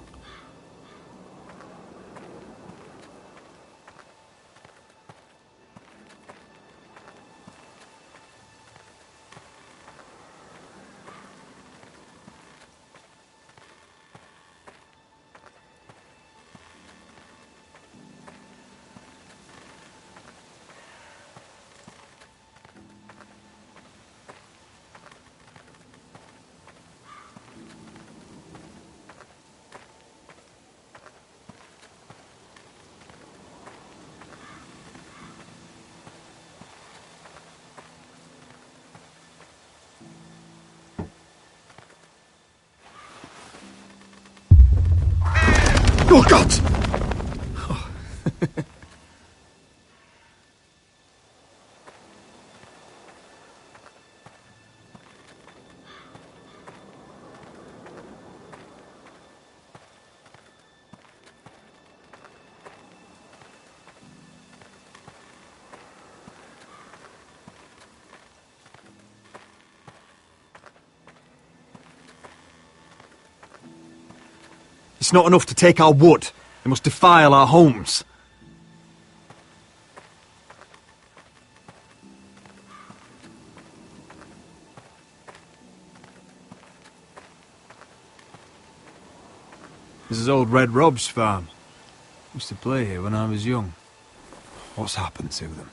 Oh, God! It's not enough to take our wood. They must defile our homes. This is old Red Rob's farm. Used to play here when I was young. What's happened to them?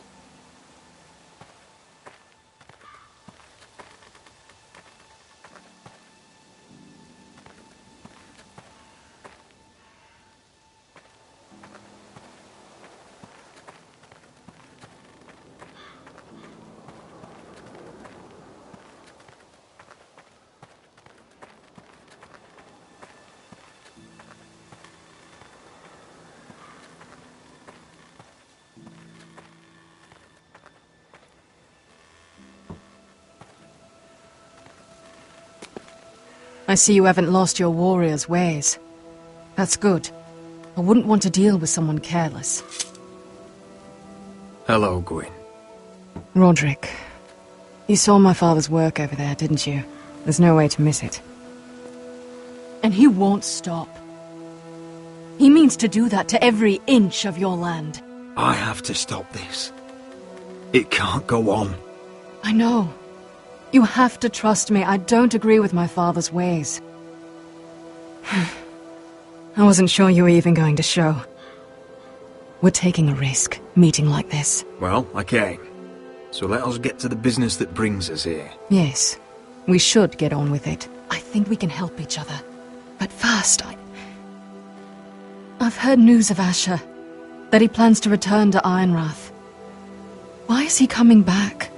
I see you haven't lost your warrior's ways. That's good. I wouldn't want to deal with someone careless. Hello, Gwyn. Roderick, you saw my father's work over there, didn't you? There's no way to miss it. And he won't stop. He means to do that to every inch of your land. I have to stop this. It can't go on. I know. You have to trust me. I don't agree with my father's ways. I wasn't sure you were even going to show. We're taking a risk, meeting like this. Well, I came. So let us get to the business that brings us here. Yes, we should get on with it. I think we can help each other. But first, I've heard news of Asher. That he plans to return to Ironrath. Why is he coming back?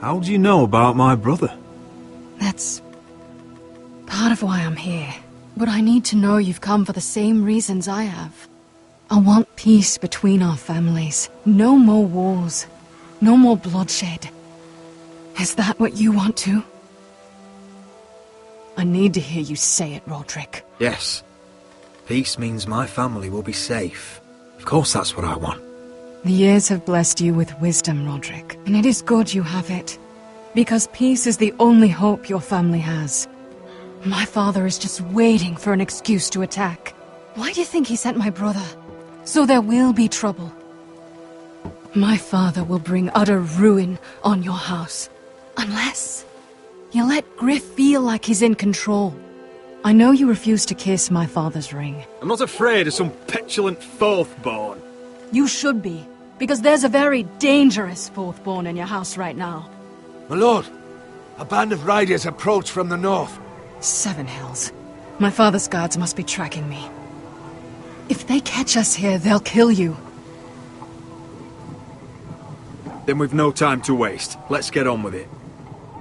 How do you know about my brother? That's part of why I'm here. But I need to know you've come for the same reasons I have. I want peace between our families. No more wars. No more bloodshed. Is that what you want too? I need to hear you say it, Roderick. Yes. Peace means my family will be safe. Of course that's what I want. The years have blessed you with wisdom, Roderick, and it is good you have it. Because peace is the only hope your family has. My father is just waiting for an excuse to attack. Why do you think he sent my brother? So there will be trouble. My father will bring utter ruin on your house. Unless you let Griff feel like he's in control. I know you refuse to kiss my father's ring. I'm not afraid of some petulant fourth-born. You should be, because there's a very dangerous fourth-born in your house right now. My lord, a band of riders approach from the north. 7 hells. My father's guards must be tracking me. If they catch us here, they'll kill you. Then we've no time to waste. Let's get on with it.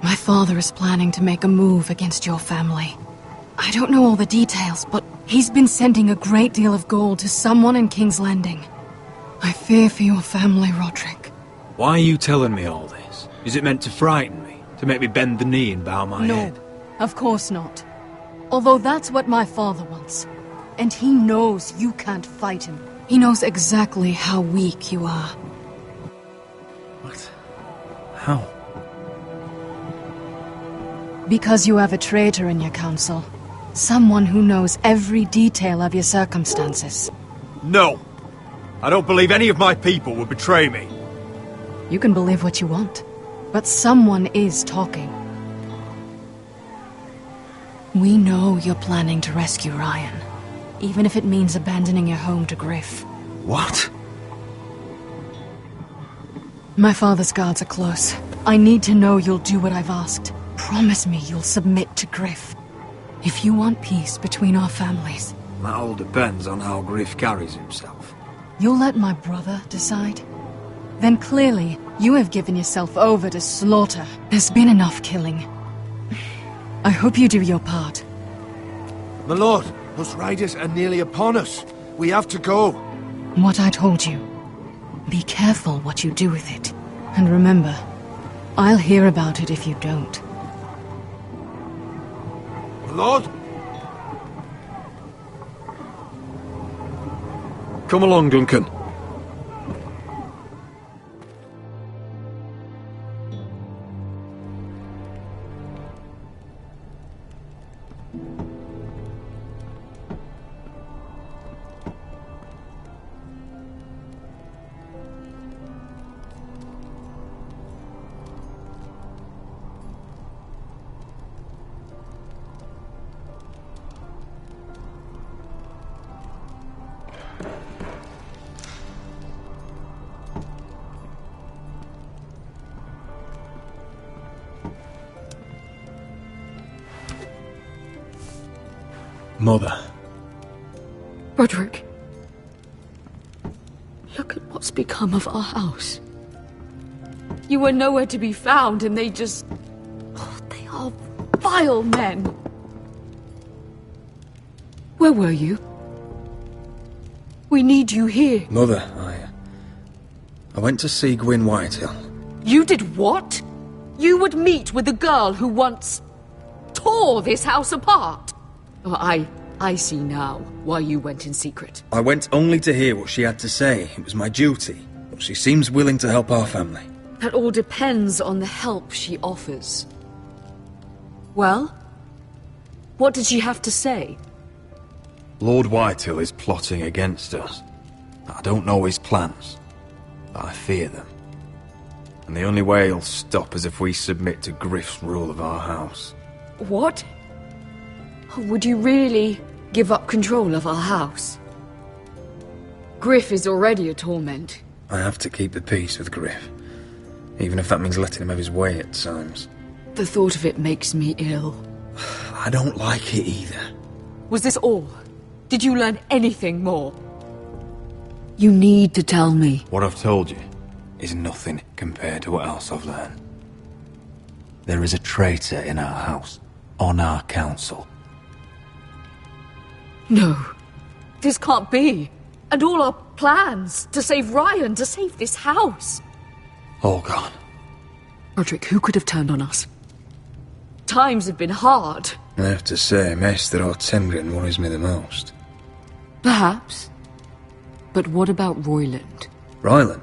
My father is planning to make a move against your family. I don't know all the details, but he's been sending a great deal of gold to someone in King's Landing. I fear for your family, Roderick. Why are you telling me all this? Is it meant to frighten me? To make me bend the knee and bow my head? No, of course not. Although that's what my father wants. And he knows you can't fight him. He knows exactly how weak you are. What? How? Because you have a traitor in your council. Someone who knows every detail of your circumstances. No! I don't believe any of my people would betray me. You can believe what you want, but someone is talking. We know you're planning to rescue Ryan, even if it means abandoning your home to Griff. What? My father's guards are close. I need to know you'll do what I've asked. Promise me you'll submit to Griff. If you want peace between our families... That all depends on how Griff carries himself. You'll let my brother decide? Then clearly, you have given yourself over to slaughter. There's been enough killing. I hope you do your part. My lord, those riders are nearly upon us. We have to go. What I told you. Be careful what you do with it. And remember, I'll hear about it if you don't. My lord? Come along, Duncan. Mother. Roderick. Look at what's become of our house. You were nowhere to be found, and they just... Oh, they are vile men. Where were you? We need you here. Mother, I went to see Gwyn Whitehill. You did what? You would meet with the girl who once tore this house apart. Oh, I see now why you went in secret. I went only to hear what she had to say. It was my duty. But she seems willing to help our family. That all depends on the help she offers. Well, what did she have to say? Lord Whitehill is plotting against us. I don't know his plans, but I fear them. And the only way he'll stop is if we submit to Griff's rule of our house. What? Would you really give up control of our house? Griff is already a torment. I have to keep the peace with Griff, even if that means letting him have his way at times. The thought of it makes me ill. I don't like it either. Was this all? Did you learn anything more? You need to tell me. What I've told you is nothing compared to what else I've learned. There is a traitor in our house, on our council. No, this can't be. And all our plans to save Ryan, to save this house. All gone. Roderick, who could have turned on us? Times have been hard. I have to say, Maester Ortengryn worries me the most. Perhaps. But what about Royland? Ryland?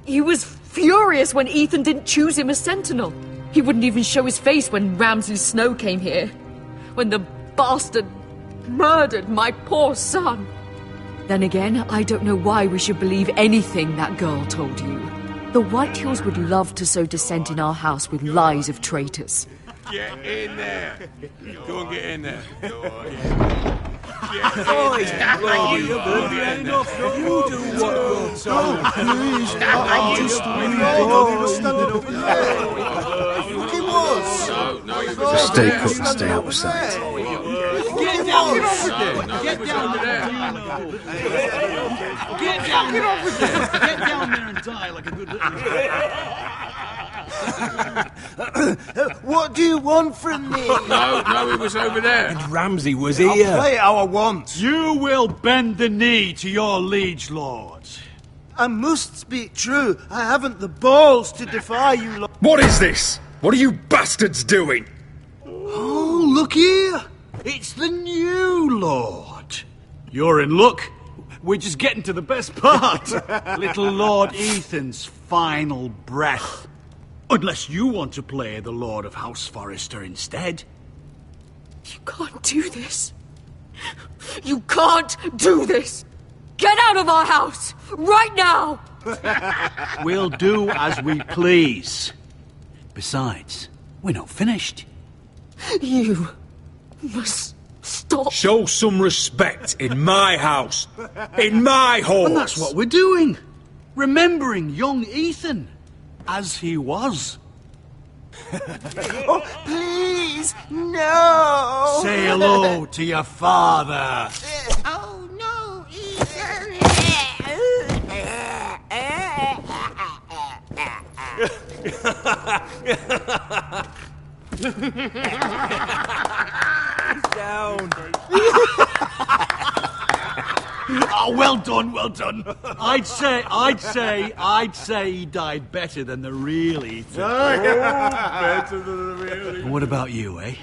He was furious when Ethan didn't choose him as sentinel. He wouldn't even show his face when Ramsay Snow came here. When the bastard murdered my poor son. Then again, I don't know why we should believe anything that girl told you. The Whitehills would love to sow dissent in our house with lies of traitors. Get in there. Go and get in there. Just stay put and stay out of sight. Get down there! Get down there! Get down there! Get down there and die like a good little... What do you want from me? No, it was over there. And Ramsay was I'll here. play how I want. You will bend the knee to your liege lord. I must speak true. I haven't the balls to defy you, Lord. What is this? What are you bastards doing? Oh, look here. It's the new lord. You're in luck. We're just getting to the best part. Little Lord Ethan's final breath. Unless you want to play the Lord of House Forrester instead. You can't do this. You can't do this. Get out of our house, right now! We'll do as we please. Besides, we're not finished. You must stop. Show some respect in my house. In my home. And that's what we're doing. Remembering young Ethan. As he was. Oh, please, no! Say hello to your father. Oh, no, Ethan! Down. Oh, well done, well done. I'd say he died better than the real Ethan. Better than the real And what about you, eh?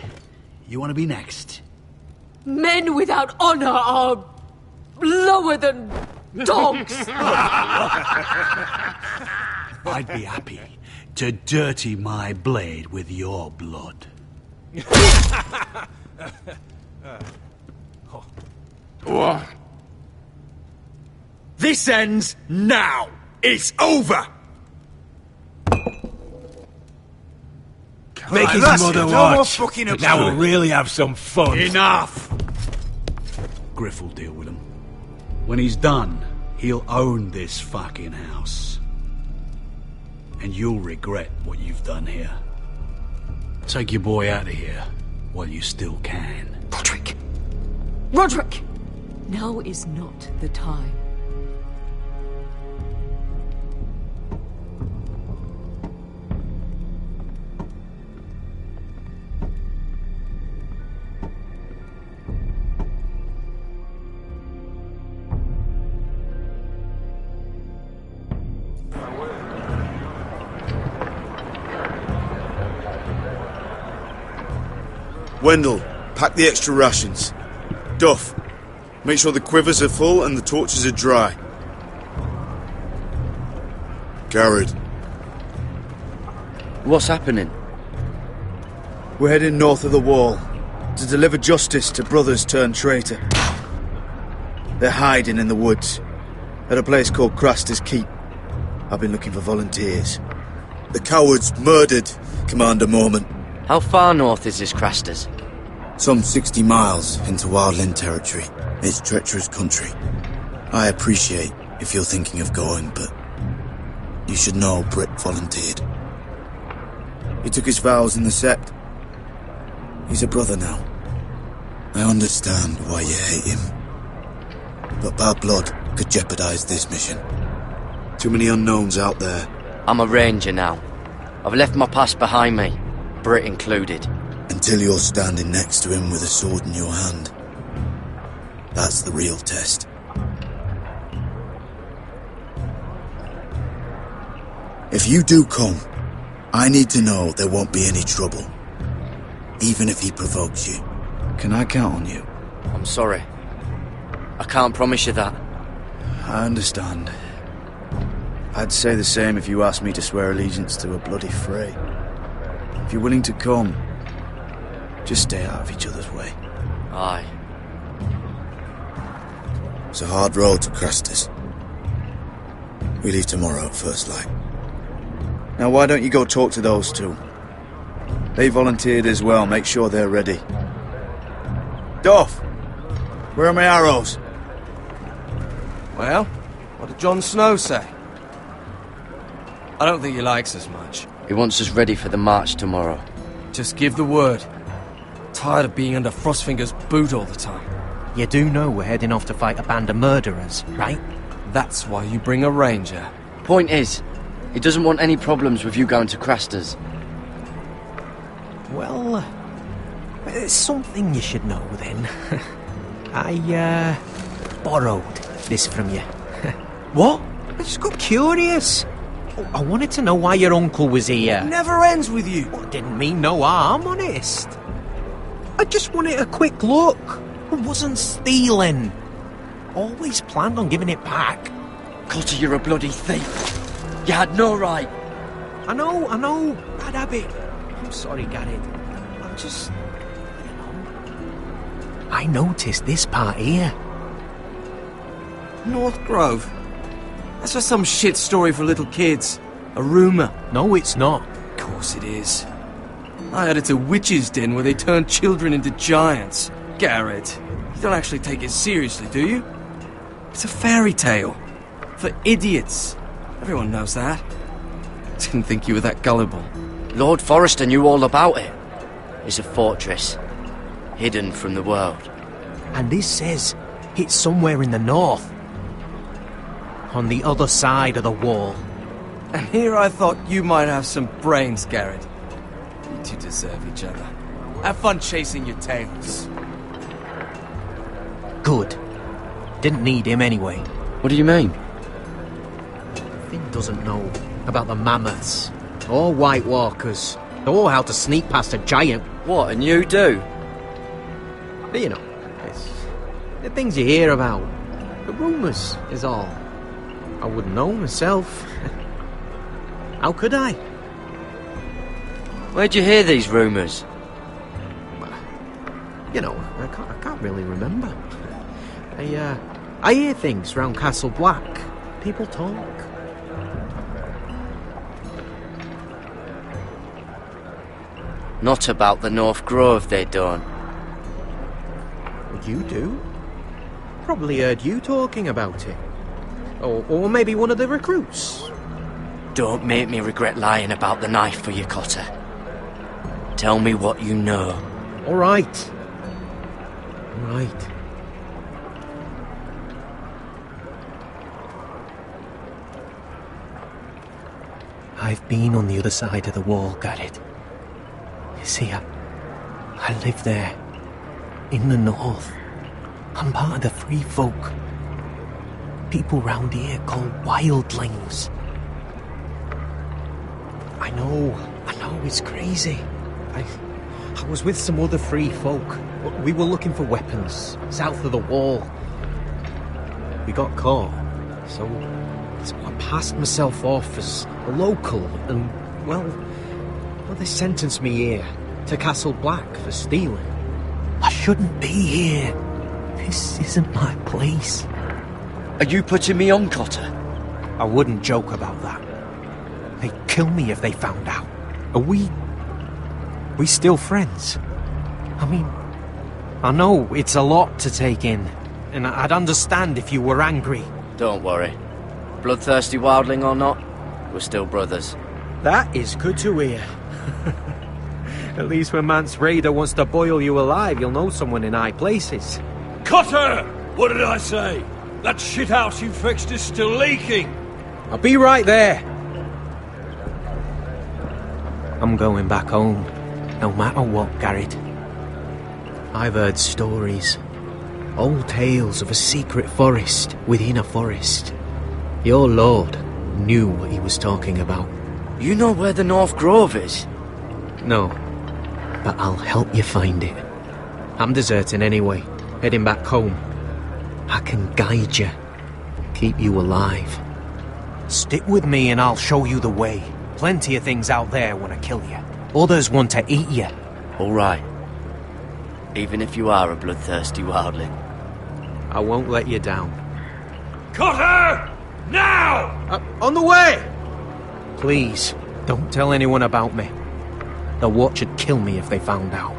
You want to be next? Men without honor are lower than dogs. I'd be happy to dirty my blade with your blood. This ends now. It's over. Make his mother watch. But now we'll really have some fun. Enough! Griff will deal with him. When he's done, he'll own this fucking house. And you'll regret what you've done here. Take your boy out of here while you still can. Roderick! Roderick! Now is not the time. Wendell, pack the extra rations. Duff, make sure the quivers are full and the torches are dry. Garrett. What's happening? We're heading north of the wall to deliver justice to brothers turned traitor. They're hiding in the woods at a place called Craster's Keep. I've been looking for volunteers. The cowards murdered Commander Mormont. How far north is this Craster's? Some 60 miles into wildland territory. It's treacherous country. I appreciate if you're thinking of going, but you should know Britt volunteered. He took his vows in the sect. He's a brother now. I understand why you hate him. But bad blood could jeopardize this mission. Too many unknowns out there. I'm a ranger now. I've left my past behind me, Britt included. Until you're standing next to him with a sword in your hand. That's the real test. If you do come, I need to know there won't be any trouble. Even if he provokes you. Can I count on you? I'm sorry. I can't promise you that. I understand. I'd say the same if you asked me to swear allegiance to a bloody fray. If you're willing to come, just stay out of each other's way. Aye. It's a hard road to Craster's. We leave tomorrow at first light. Now why don't you go talk to those two? They volunteered as well, make sure they're ready. Duff! Where are my arrows? Well, what did Jon Snow say? I don't think he likes us much. He wants us ready for the march tomorrow. Just give the word. Tired of being under Frostfinger's boot all the time. You do know we're heading off to fight a band of murderers, right? That's why you bring a ranger. Point is, he doesn't want any problems with you going to Craster's. Well, there's something you should know then. I, borrowed this from you. What? I just got curious. I wanted to know why your uncle was here. It never ends with you. Well, didn't mean no harm, honest. I just wanted a quick look. I wasn't stealing. always planned on giving it back. Cotter, you're a bloody thief. You had no right. I know. Bad habit. I'm sorry, Garrett. I'm just... I noticed this part here. North Grove? That's just some shit story for little kids. A rumour. No, it's not. Of course it is. I heard it's a witch's den where they turn children into giants. Garrett, you don't actually take it seriously, do you? It's a fairy tale. For idiots. Everyone knows that. Didn't think you were that gullible. Lord Forrester knew all about it. It's a fortress, hidden from the world. And this says it's somewhere in the north. On the other side of the wall. And here I thought you might have some brains, Garrett. You two deserve each other. Have fun chasing your tails. Good. Didn't need him anyway. What do you mean? Finn doesn't know about the mammoths, or White Walkers, or how to sneak past a giant. What, and you do? But you know, it's the things you hear about. The rumours is all. I wouldn't know myself. How could I? Where'd you hear these rumours? You know, I can't really remember. I hear things round Castle Black. People talk. Not about the North Grove, they don't. You do? Probably heard you talking about it. Or maybe one of the recruits. Don't make me regret lying about the knife for you, Cotter. Tell me what you know. All right. I've been on the other side of the wall, Garrett. You see, I live there. In the north. I'm part of the free folk. People round here called wildlings. I know, it's crazy. I was with some other free folk. We were looking for weapons, south of the wall. We got caught, so I passed myself off as a local, and, well, they sentenced me here, to Castle Black for stealing. I shouldn't be here. This isn't my place. Are you putting me on, Cotter? I wouldn't joke about that. They'd kill me if they found out. Are we still friends? I mean, I know it's a lot to take in, and I'd understand if you were angry. Don't worry. Bloodthirsty wildling or not, we're still brothers. That is good to hear. At least when Mance Raider wants to boil you alive, you'll know someone in high places. Cotter! What did I say? That shithouse you fixed is still leaking! I'll be right there. I'm going back home, no matter what, Garrett. I've heard stories. Old tales of a secret forest within a forest. Your lord knew what he was talking about. You know where the North Grove is? No, but I'll help you find it. I'm deserting anyway, heading back home. I can guide you, keep you alive. Stick with me and I'll show you the way. Plenty of things out there want to kill you. Others want to eat you. All right. Even if you are a bloodthirsty wildling. I won't let you down. Cotter! Now! On the way! Please, don't tell anyone about me. The Watch would kill me if they found out.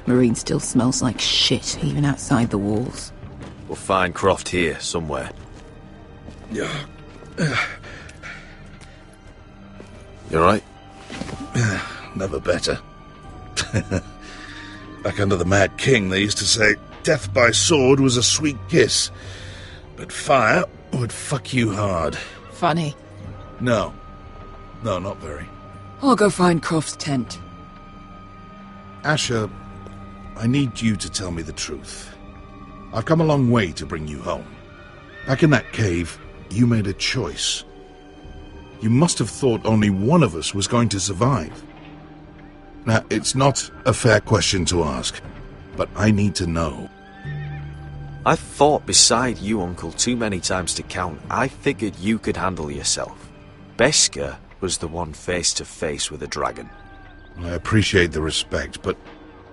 Marine still smells like shit, even outside the walls. We'll find Croft here, somewhere. Yeah. You alright? Never better. Back under the Mad King, they used to say death by sword was a sweet kiss, but fire would fuck you hard. Funny. No, not very. I'll go find Croft's tent. Asher, I need you to tell me the truth. I've come a long way to bring you home. Back in that cave, you made a choice. You must have thought only one of us was going to survive. Now, it's not a fair question to ask, but I need to know. I've fought beside you, Uncle, too many times to count. I figured you could handle yourself. Beskha was the one face to face with a dragon. I appreciate the respect, but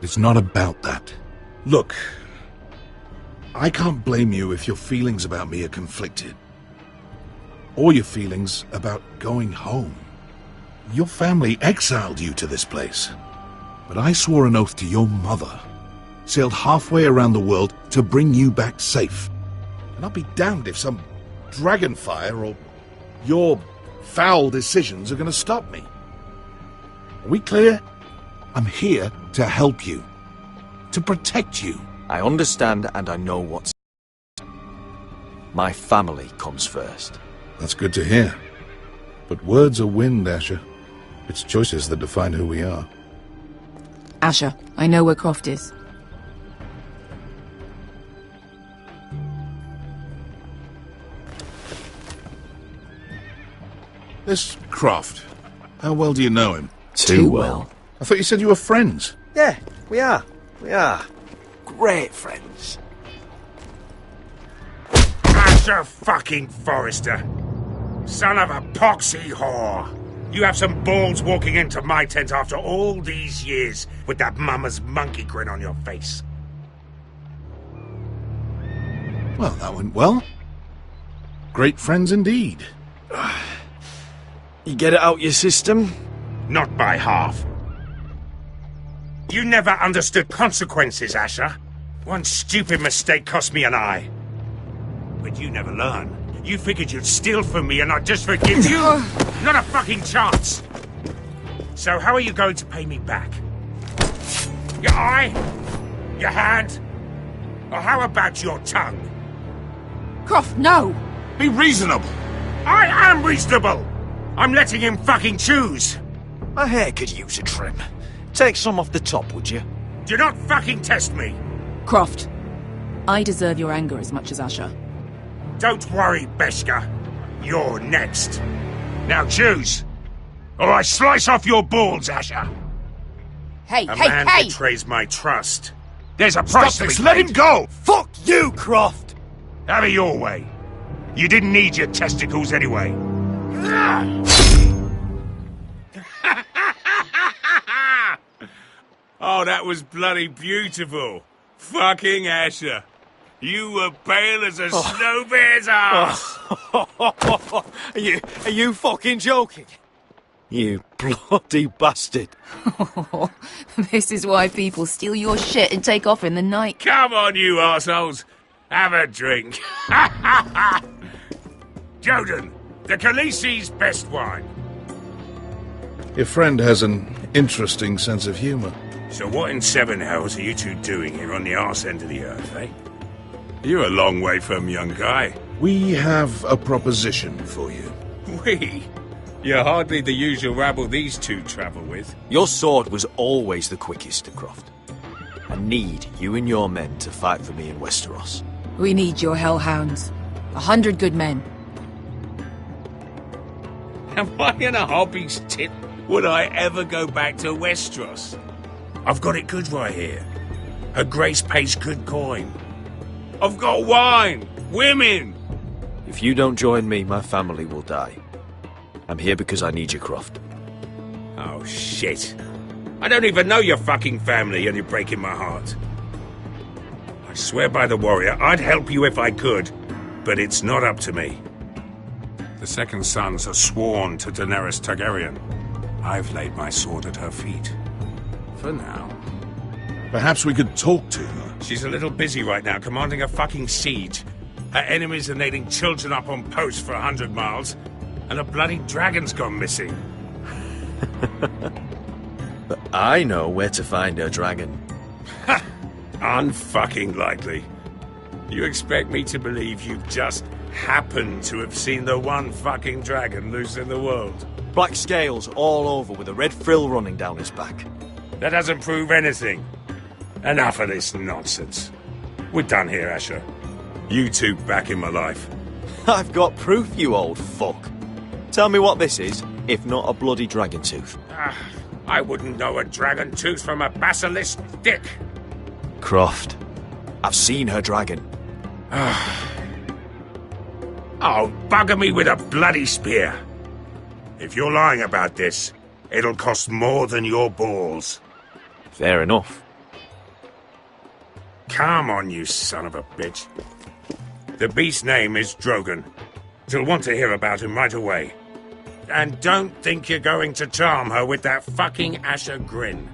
it's not about that. Look, I can't blame you if your feelings about me are conflicted. Or your feelings about going home. Your family exiled you to this place. But I swore an oath to your mother. Sailed halfway around the world to bring you back safe. And I'll be damned if some dragonfire or your foul decisions are going to stop me. Are we clear? I'm here to help you. To protect you. I understand and I know what's... My family comes first. That's good to hear. But words are wind, Asher. It's choices that define who we are. Asher, I know where Croft is. This Croft, how well do you know him? Too well. I thought you said you were friends. Yeah, we are. We are. Great friends. Asher fucking Forrester. Son of a poxy whore. You have some balls walking into my tent after all these years with that mama's monkey grin on your face. Well, that went well. Great friends indeed. You get it out your system? Not by half. You never understood consequences, Asher. One stupid mistake cost me an eye. But you never learn. You figured you'd steal from me and I'd just forgive you? Not a fucking chance! So how are you going to pay me back? Your eye? Your hand? Or how about your tongue? Croft, no! Be reasonable! I am reasonable! I'm letting him fucking choose! My hair could use a trim. Take some off the top, would you? Do not fucking test me! Croft, I deserve your anger as much as Asher. Don't worry, Beskha. You're next. Now choose, or I slice off your balls, Asher. Hey, A man betrays my trust. There's a price to be paid. Let him go! Fuck you, Croft! Have it your way. You didn't need your testicles anyway. Oh, that was bloody beautiful. Fucking Asher. You were pale as a snow bear's ass. Are you fucking joking? You bloody bastard. This is why people steal your shit and take off in the night. Come on, you arseholes. Have a drink. Joden, the Khaleesi's best wine. Your friend has an interesting sense of humour. So what in seven hells are you two doing here on the arse end of the earth, eh? You're a long way from, young guy. We have a proposition for you. We? You're hardly the usual rabble these two travel with. Your sword was always the quickest, Croft. I need you and your men to fight for me in Westeros. We need your hellhounds. 100 good men. Am I in a hobby's tit? Would I ever go back to Westeros? I've got it good right here. Her Grace pays good coin. I've got wine, women. If you don't join me, my family will die. I'm here because I need you, Croft. Oh, shit. I don't even know your fucking family and you're breaking my heart. I swear by the warrior, I'd help you if I could, but it's not up to me. The second sons are sworn to Daenerys Targaryen. I've laid my sword at her feet. For now. Perhaps we could talk to her. She's a little busy right now, commanding a fucking siege. Her enemies are nailing children up on posts for 100 miles, and a bloody dragon's gone missing. But I know where to find her dragon. Ha! Unfucking likely. You expect me to believe you've just happened to have seen the one fucking dragon loose in the world? Black scales all over with a red frill running down his back. That doesn't prove anything. Enough of this nonsense. We're done here, Asher. You two back in my life. I've got proof, you old fuck. Tell me what this is, if not a bloody dragon tooth. I wouldn't know a dragon tooth from a basilisk dick. Croft, I've seen her dragon. Oh, bugger me with a bloody spear. If you're lying about this, it'll cost more than your balls. Fair enough. Come on, you son of a bitch. The beast's name is Drogon. She'll want to hear about him right away. And don't think you're going to charm her with that fucking Asher grin.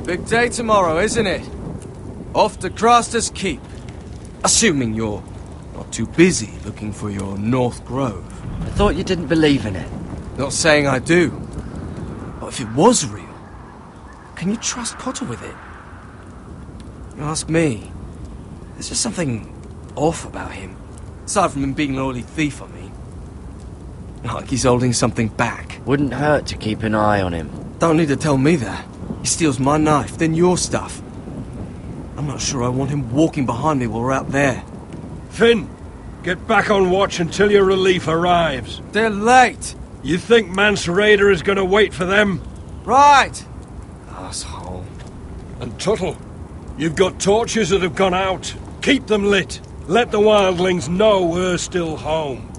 Big day tomorrow, isn't it? Off to Craster's Keep. Assuming you're not too busy looking for your North Grove. I thought you didn't believe in it. Not saying I do. But if it was real, can you trust Potter with it? You ask me, there's just something off about him. Aside from him being an oily thief, I mean. Like he's holding something back. Wouldn't hurt to keep an eye on him. Don't need to tell me that. He steals my knife, then your stuff. I'm not sure I want him walking behind me while we're out there. Finn, get back on watch until your relief arrives. They're late. You think Mance Rayder is going to wait for them? Right. Asshole. And Tuttle, you've got torches that have gone out. Keep them lit. Let the wildlings know we're still home.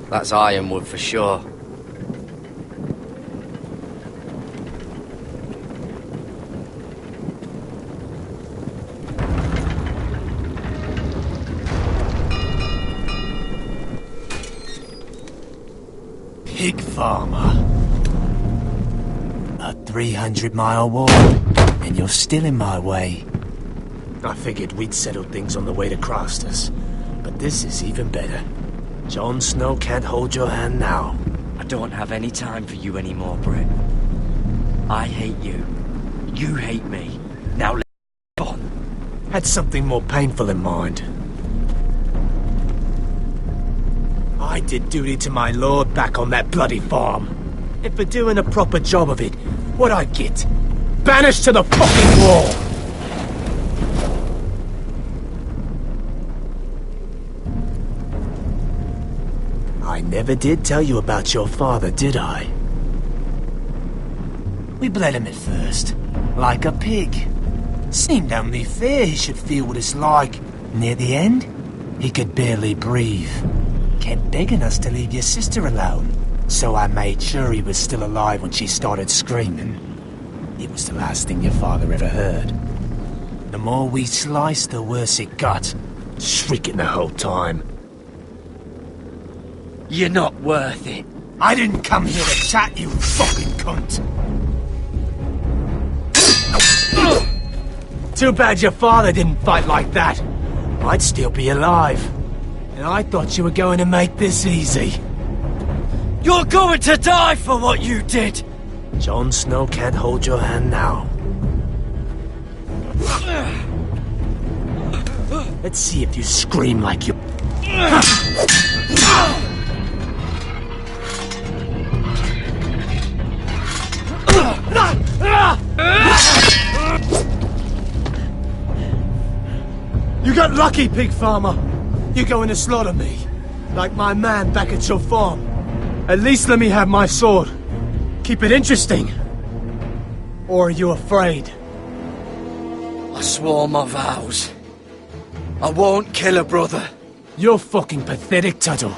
That's ironwood for sure. Pig farmer. A 300-mile walk, and you're still in my way. I figured we'd settle things on the way to Craster's, but this is even better. Jon Snow can't hold your hand now. I don't have any time for you anymore, Britt. I hate you. You hate me. Now let's go on. Had something more painful in mind. I did duty to my lord back on that bloody farm. And for doing a proper job of it, what'd I get? Banished to the fucking wall! I never did tell you about your father, did I? We bled him at first, like a pig. Seemed only fair he should feel what it's like. Near the end, he could barely breathe. Kept begging us to leave your sister alone, so I made sure he was still alive when she started screaming. It was the last thing your father ever heard. The more we sliced, the worse it got. Shrieking the whole time. You're not worth it. I didn't come here to chat, you fucking cunt. Too bad your father didn't fight like that. I'd still be alive. And I thought you were going to make this easy. You're going to die for what you did! Jon Snow can't hold your hand now. Let's see if you scream like you... You got lucky, pig farmer. You're going to slaughter me, like my man back at your farm. At least let me have my sword. Keep it interesting. Or are you afraid? I swore my vows. I won't kill a brother. You're fucking pathetic, Tuttle.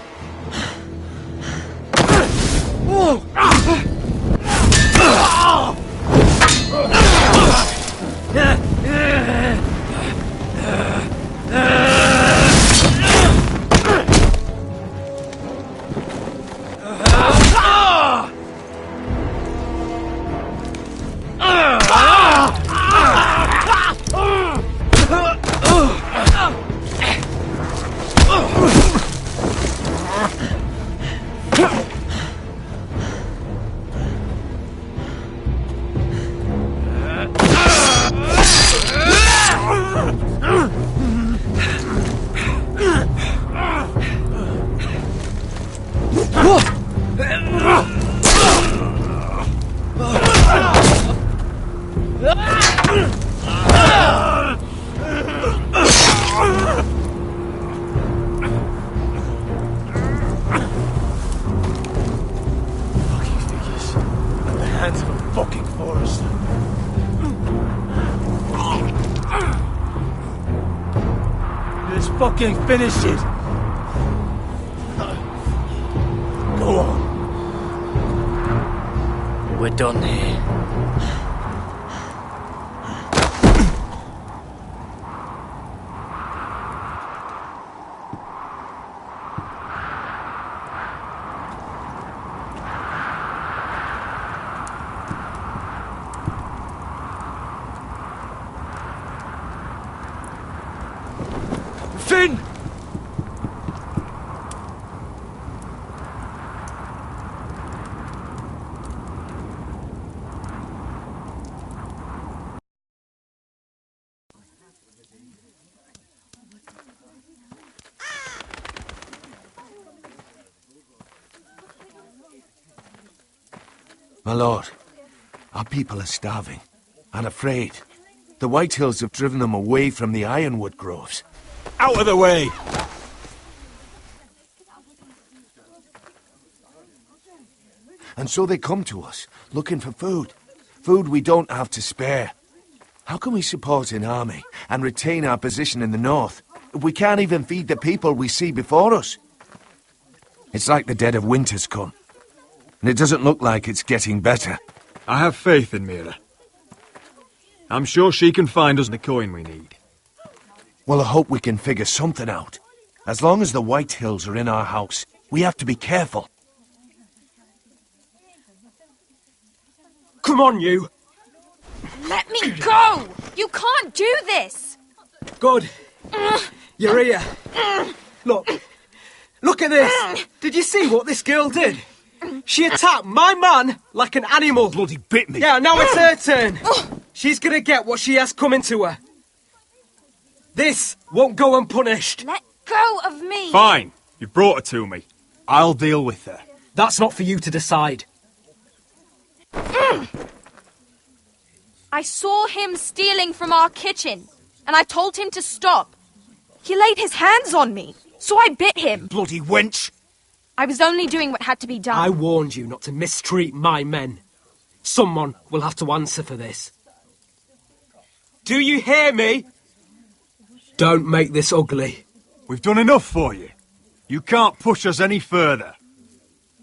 Fucking finish it! Go on. We're done here. Finn! My lord, our people are starving and afraid. The Whitehills have driven them away from the ironwood groves. Out of the way! And so they come to us, looking for food. Food we don't have to spare. How can we support an army and retain our position in the north if we can't even feed the people we see before us? It's like the dead of winter's come. And it doesn't look like it's getting better. I have faith in Mira. I'm sure she can find us the coin we need. Well, I hope we can figure something out. As long as the Whitehills are in our house, we have to be careful. Come on, you! Let me go! You can't do this! Good. You're here. Look. Look at this! Did you see what this girl did? She attacked my man like an animal. Bloody bit me. Yeah, now it's her turn. She's gonna get what she has coming to her. This won't go unpunished. Let go of me! Fine. You've brought her to me. I'll deal with her. That's not for you to decide. I saw him stealing from our kitchen, and I told him to stop. He laid his hands on me, so I bit him. Bloody wench! I was only doing what had to be done. I warned you not to mistreat my men. Someone will have to answer for this. Do you hear me? Don't make this ugly. We've done enough for you. You can't push us any further.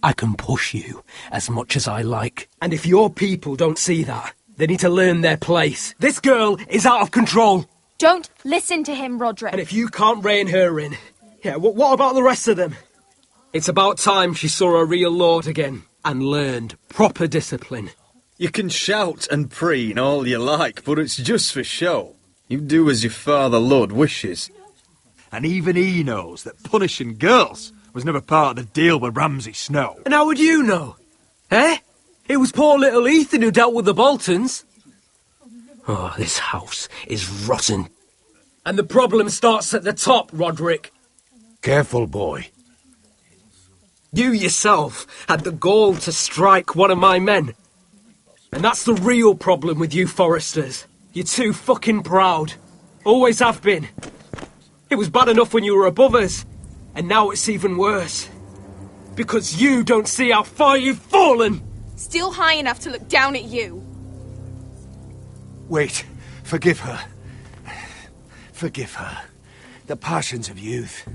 I can push you as much as I like. And if your people don't see that, they need to learn their place. This girl is out of control. Don't listen to him, Roderick. And if you can't rein her in, yeah, what about the rest of them? It's about time she saw a real lord again and learned proper discipline. You can shout and preen all you like, but it's just for show. You do as your father Lord wishes. And even he knows that punishing girls was never part of the deal with Ramsay Snow. And how would you know? Eh? It was poor little Ethan who dealt with the Boltons. Oh, this house is rotten. And the problem starts at the top, Roderick. Careful, boy. You yourself had the gall to strike one of my men. And that's the real problem with you Forresters. You're too fucking proud. Always have been. It was bad enough when you were above us. And now it's even worse. Because you don't see how far you've fallen. Still high enough to look down at you. Wait. Forgive her. Forgive her. The passions of youth.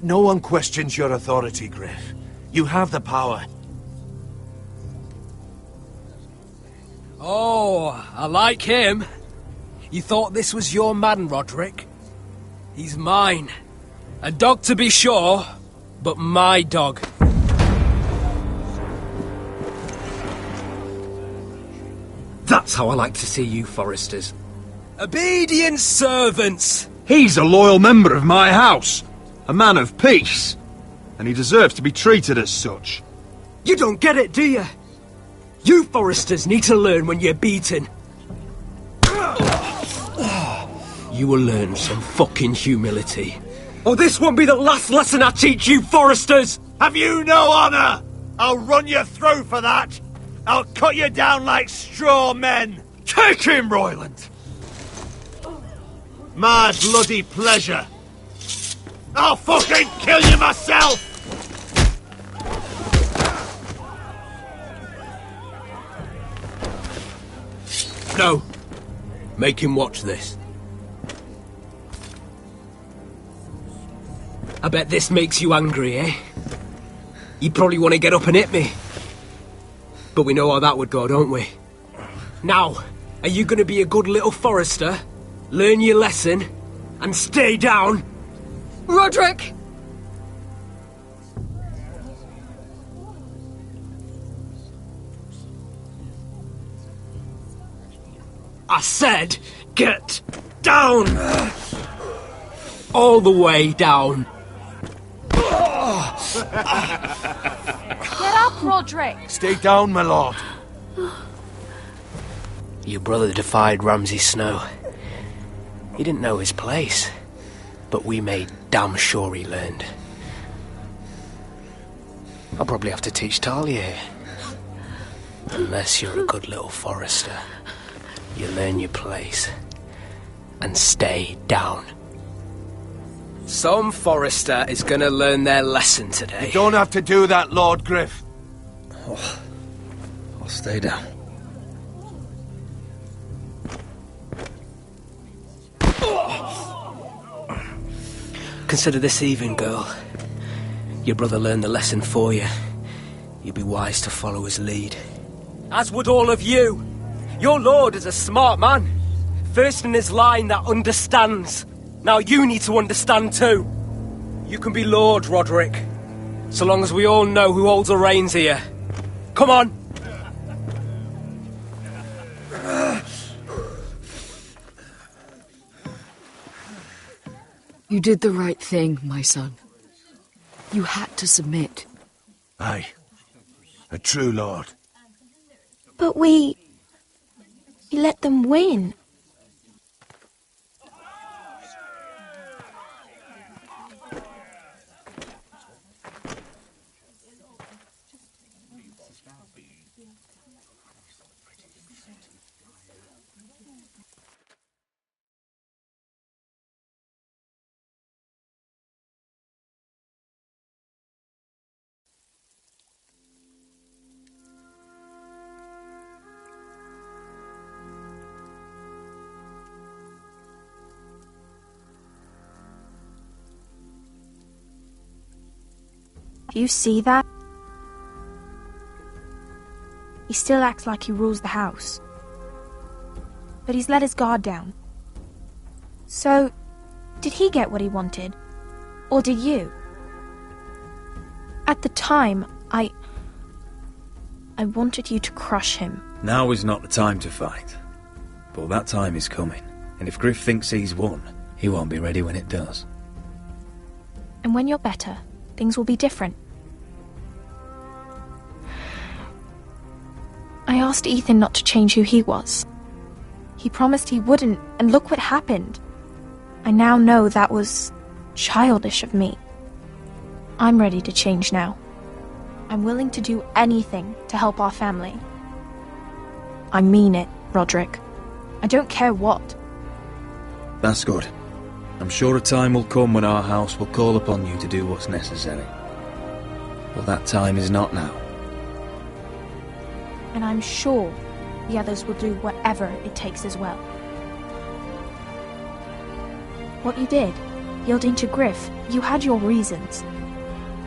No one questions your authority, Griff. You have the power. Oh, I like him. You thought this was your man, Roderick? He's mine. A dog to be sure, but my dog. That's how I like to see you, Forresters. Obedient servants! He's a loyal member of my house. A man of peace. And he deserves to be treated as such. You don't get it, do you? You Forresters need to learn when you're beaten. You will learn some fucking humility. Or this won't be the last lesson I teach you, Forresters! Have you no honour? I'll run your throat for that. I'll cut you down like straw men. Take him, Royland! My bloody pleasure. I'll fucking kill you myself! No. Make him watch this. I bet this makes you angry, eh? You'd probably want to get up and hit me. But we know how that would go, don't we? Now, are you going to be a good little Forrester, learn your lesson, and stay down? Roderick! I said, get down! All the way down. Get up, Roderick! Stay down, my lord. Your brother defied Ramsay Snow. He didn't know his place, but we made damn sure he learned. I'll probably have to teach Talia here. Unless you're a good little Forrester. You learn your place. And stay down. Some Forrester is gonna learn their lesson today. You don't have to do that, Lord Griff. Oh, I'll stay down. Consider this even, girl. Your brother learned the lesson for you. You'd be wise to follow his lead. As would all of you. Your lord is a smart man. First in his line that understands. Now you need to understand too. You can be Lord, Roderick. So long as we all know who holds the reins here. Come on! You did the right thing, my son. You had to submit. Aye. A true lord. But we let them win. Do you see that? He still acts like he rules the house. But he's let his guard down. So, did he get what he wanted? Or did you? At the time, I wanted you to crush him. Now is not the time to fight. But that time is coming. And if Griff thinks he's won, he won't be ready when it does. And when you're better, things will be different. I asked Ethan not to change who he was. He promised he wouldn't, and look what happened. I now know that was childish of me. I'm ready to change now. I'm willing to do anything to help our family. I mean it, Roderick. I don't care what. That's good. I'm sure a time will come when our house will call upon you to do what's necessary. But that time is not now. And I'm sure the others will do whatever it takes as well. What you did, yielding to Griff, you had your reasons.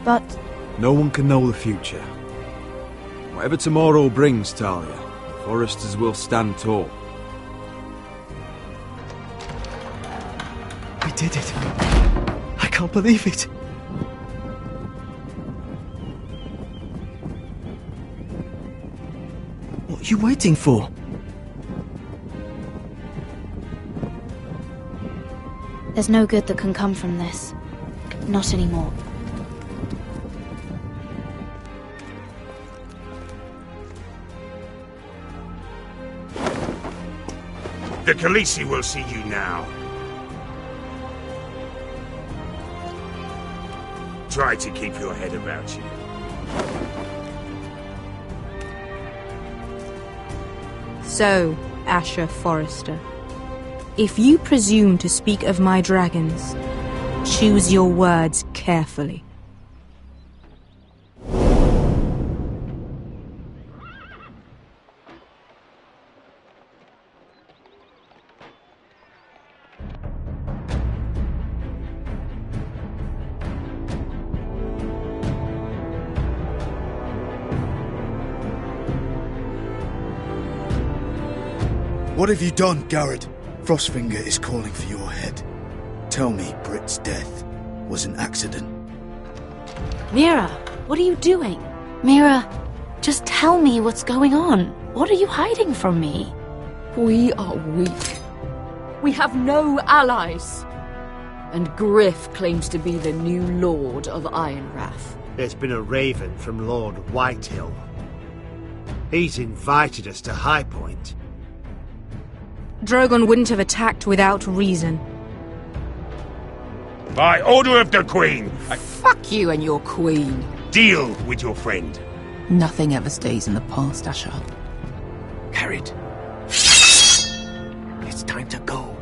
But no one can know the future. Whatever tomorrow brings, Talia, the Foresters will stand tall. I did it. I can't believe it. What are you waiting for? There's no good that can come from this. Not anymore. The Khaleesi will see you now. Try to keep your head about you. So, Asher Forrester, if you presume to speak of my dragons, choose your words carefully. What have you done, Garrett? Frostfinger is calling for your head. Tell me Britt's death was an accident. Mira, what are you doing? Mira, just tell me what's going on. What are you hiding from me? We are weak. We have no allies. And Griff claims to be the new Lord of Ironrath. There's been a raven from Lord Whitehill. He's invited us to High Point. Drogon wouldn't have attacked without reason. By order of the Queen, Fuck you and your queen. deal with your friend. Nothing ever stays in the past, Asher. Carried. It's time to go.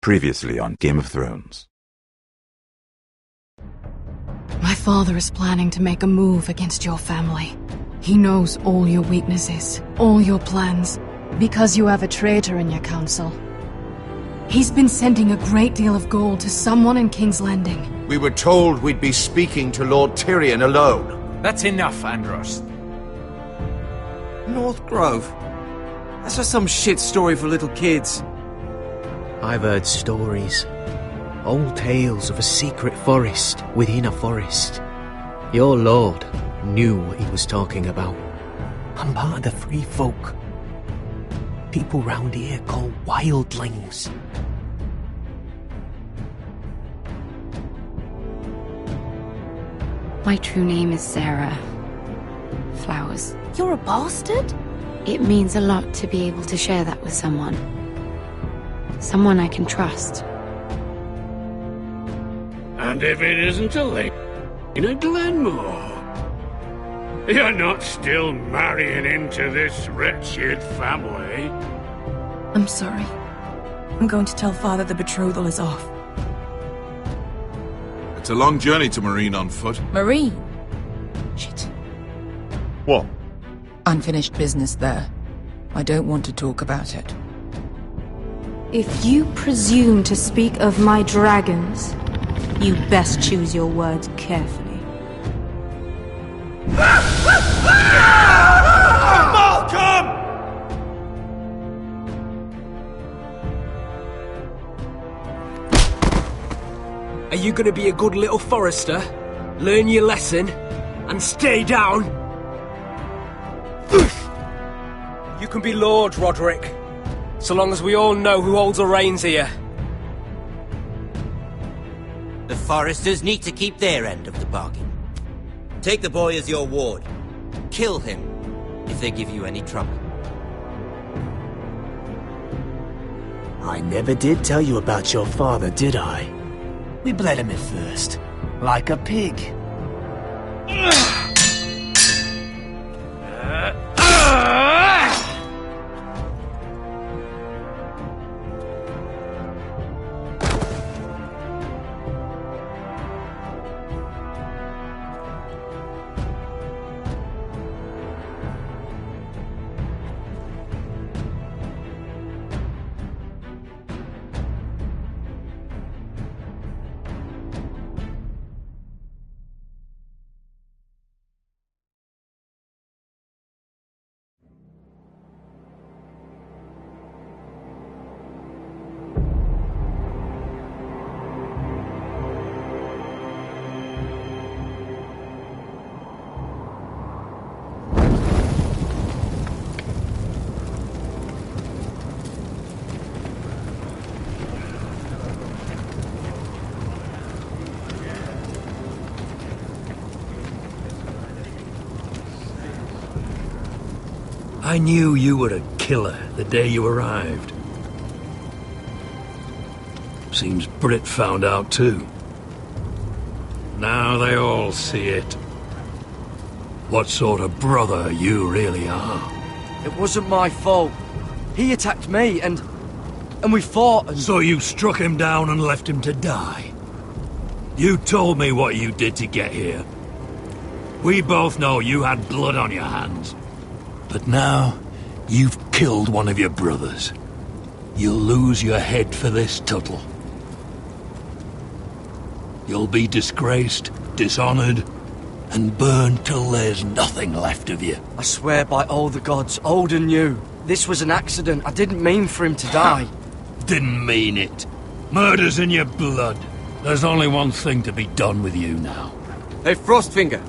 Previously on Game of Thrones. My father is planning to make a move against your family. He knows all your weaknesses, all your plans, because you have a traitor in your council. He's been sending a great deal of gold to someone in King's Landing. We were told we'd be speaking to Lord Tyrion alone. That's enough, Andros. North Grove? That's just some shit story for little kids. I've heard stories. Old tales of a secret forest within a forest. Your lord knew what he was talking about. I'm part of the free folk. People round here call wildlings. My true name is Sarah Flowers. You're a bastard? It means a lot to be able to share that with someone. Someone I can trust. And if it isn't a lady in a Glenmore, you're not still marrying into this wretched family. I'm sorry. I'm going to tell Father the betrothal is off. It's a long journey to Marine on foot. Marine? Shit. What? Unfinished business there. I don't want to talk about it. If you presume to speak of my dragons, you best choose your words carefully. Malcolm! Are you gonna be a good little forester? Learn your lesson? And stay down? You can be Lord, Roderick. So long as we all know who holds the reins here. The foresters need to keep their end of the bargain. Take the boy as your ward. Kill him if they give you any trouble. I never did tell you about your father, did I? We bled him at first, like a pig. I knew you were a killer the day you arrived. Seems Brit found out too. Now they all see it. What sort of brother you really are. It wasn't my fault. He attacked me and we fought and... So you struck him down and left him to die? You told me what you did to get here. We both know you had blood on your hands. But now, you've killed one of your brothers. You'll lose your head for this, Tuttle. You'll be disgraced, dishonored, and burned till there's nothing left of you. I swear by all the gods, old and new, this was an accident. I didn't mean for him to die. Didn't mean it. Murder's in your blood. There's only one thing to be done with you now. Hey, Frostfinger.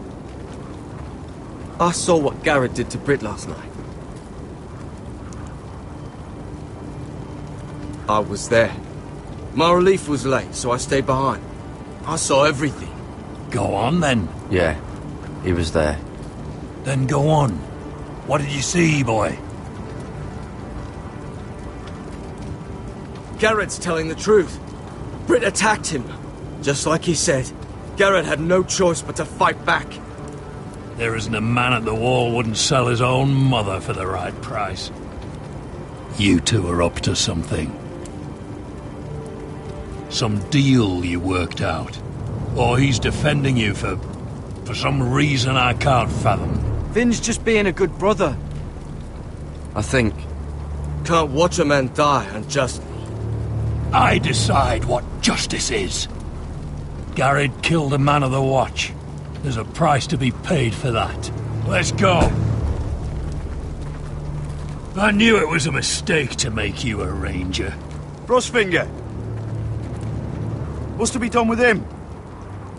I saw what Garrett did to Brit last night. I was there. My relief was late, so I stayed behind. I saw everything. Go on, then. Yeah, he was there. Then go on. What did you see, boy? Garrett's telling the truth. Brit attacked him. Just like he said. Garrett had no choice but to fight back. There isn't a man at the wall wouldn't sell his own mother for the right price. You two are up to something. Some deal you worked out. Or he's defending you for some reason I can't fathom. Finn's just being a good brother. I think. Can't watch a man die unjustly. I decide what justice is. Garrett killed a man of the watch. There's a price to be paid for that. Let's go. I knew it was a mistake to make you a ranger. Frostfinger! What's to be done with him?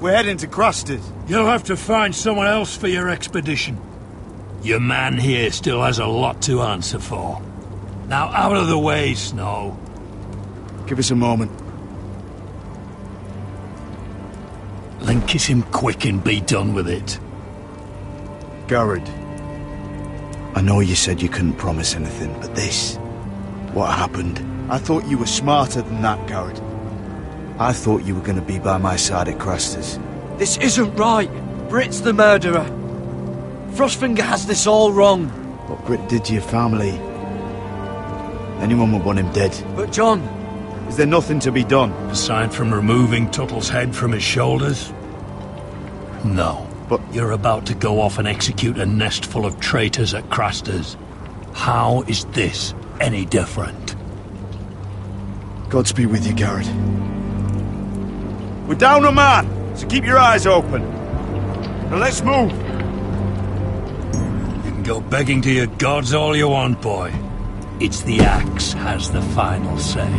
We're heading to Craster's. You'll have to find someone else for your expedition. Your man here still has a lot to answer for. Now out of the way, Snow. Give us a moment. Then kiss him quick and be done with it. Garrett, I know you said you couldn't promise anything, but this... what happened? I thought you were smarter than that, Garrett. I thought you were going to be by my side at Craster's. This isn't right. Brit's the murderer. Frostfinger has this all wrong. What Brit did to your family... anyone would want him dead. But John... is there nothing to be done? Aside from removing Tuttle's head from his shoulders? No. But you're about to go off and execute a nest full of traitors at Craster's. How is this any different? Godspeed with you, Garrett. We're down a man, so keep your eyes open. Now let's move. You can go begging to your gods all you want, boy. It's the axe has the final say.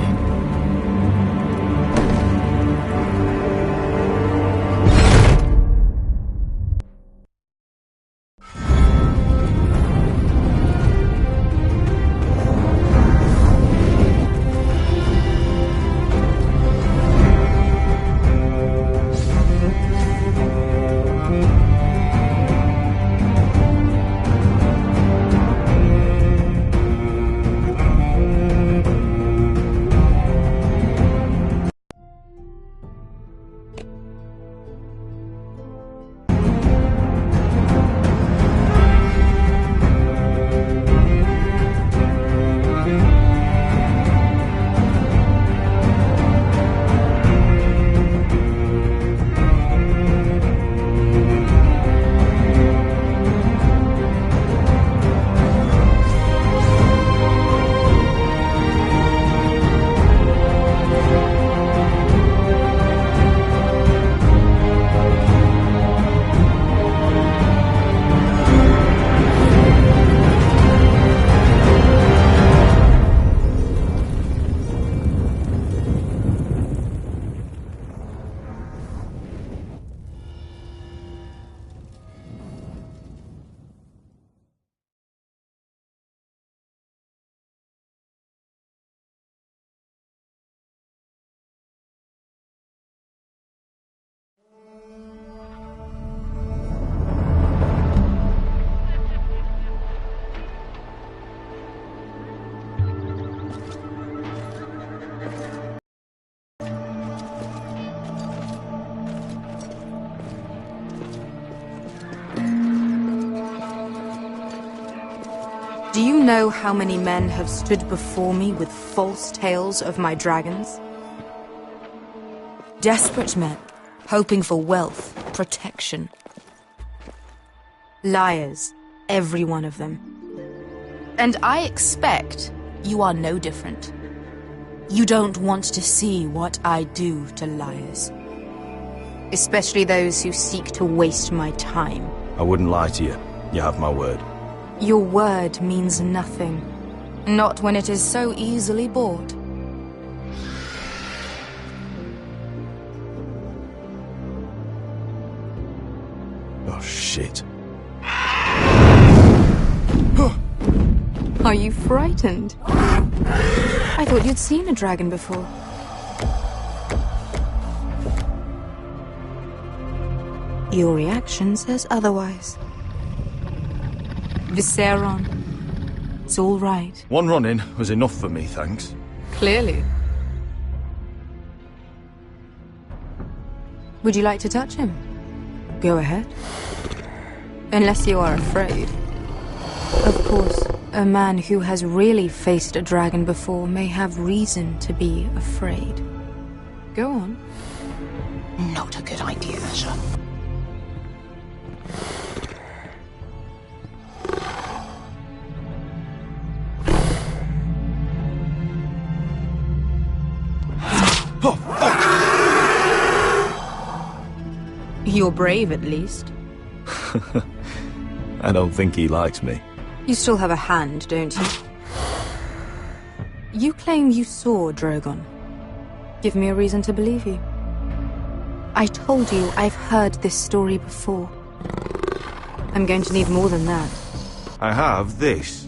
Do you know how many men have stood before me with false tales of my dragons? Desperate men, hoping for wealth, protection. Liars, every one of them. And I expect you are no different. You don't want to see what I do to liars. Especially those who seek to waste my time. I wouldn't lie to you. You have my word. Your word means nothing. Not when it is so easily bought. Oh, shit. Are you frightened? I thought you'd seen a dragon before. Your reaction says otherwise. Visceron. It's all right. One run-in was enough for me, thanks. Clearly. Would you like to touch him? Go ahead. Unless you are afraid. Of course, a man who has really faced a dragon before may have reason to be afraid. Go on. Not a good idea, Asher. You're brave, at least. I don't think he likes me. You still have a hand, don't you? You claim you saw Drogon. Give me a reason to believe you. I told you I've heard this story before. I'm going to need more than that. I have this.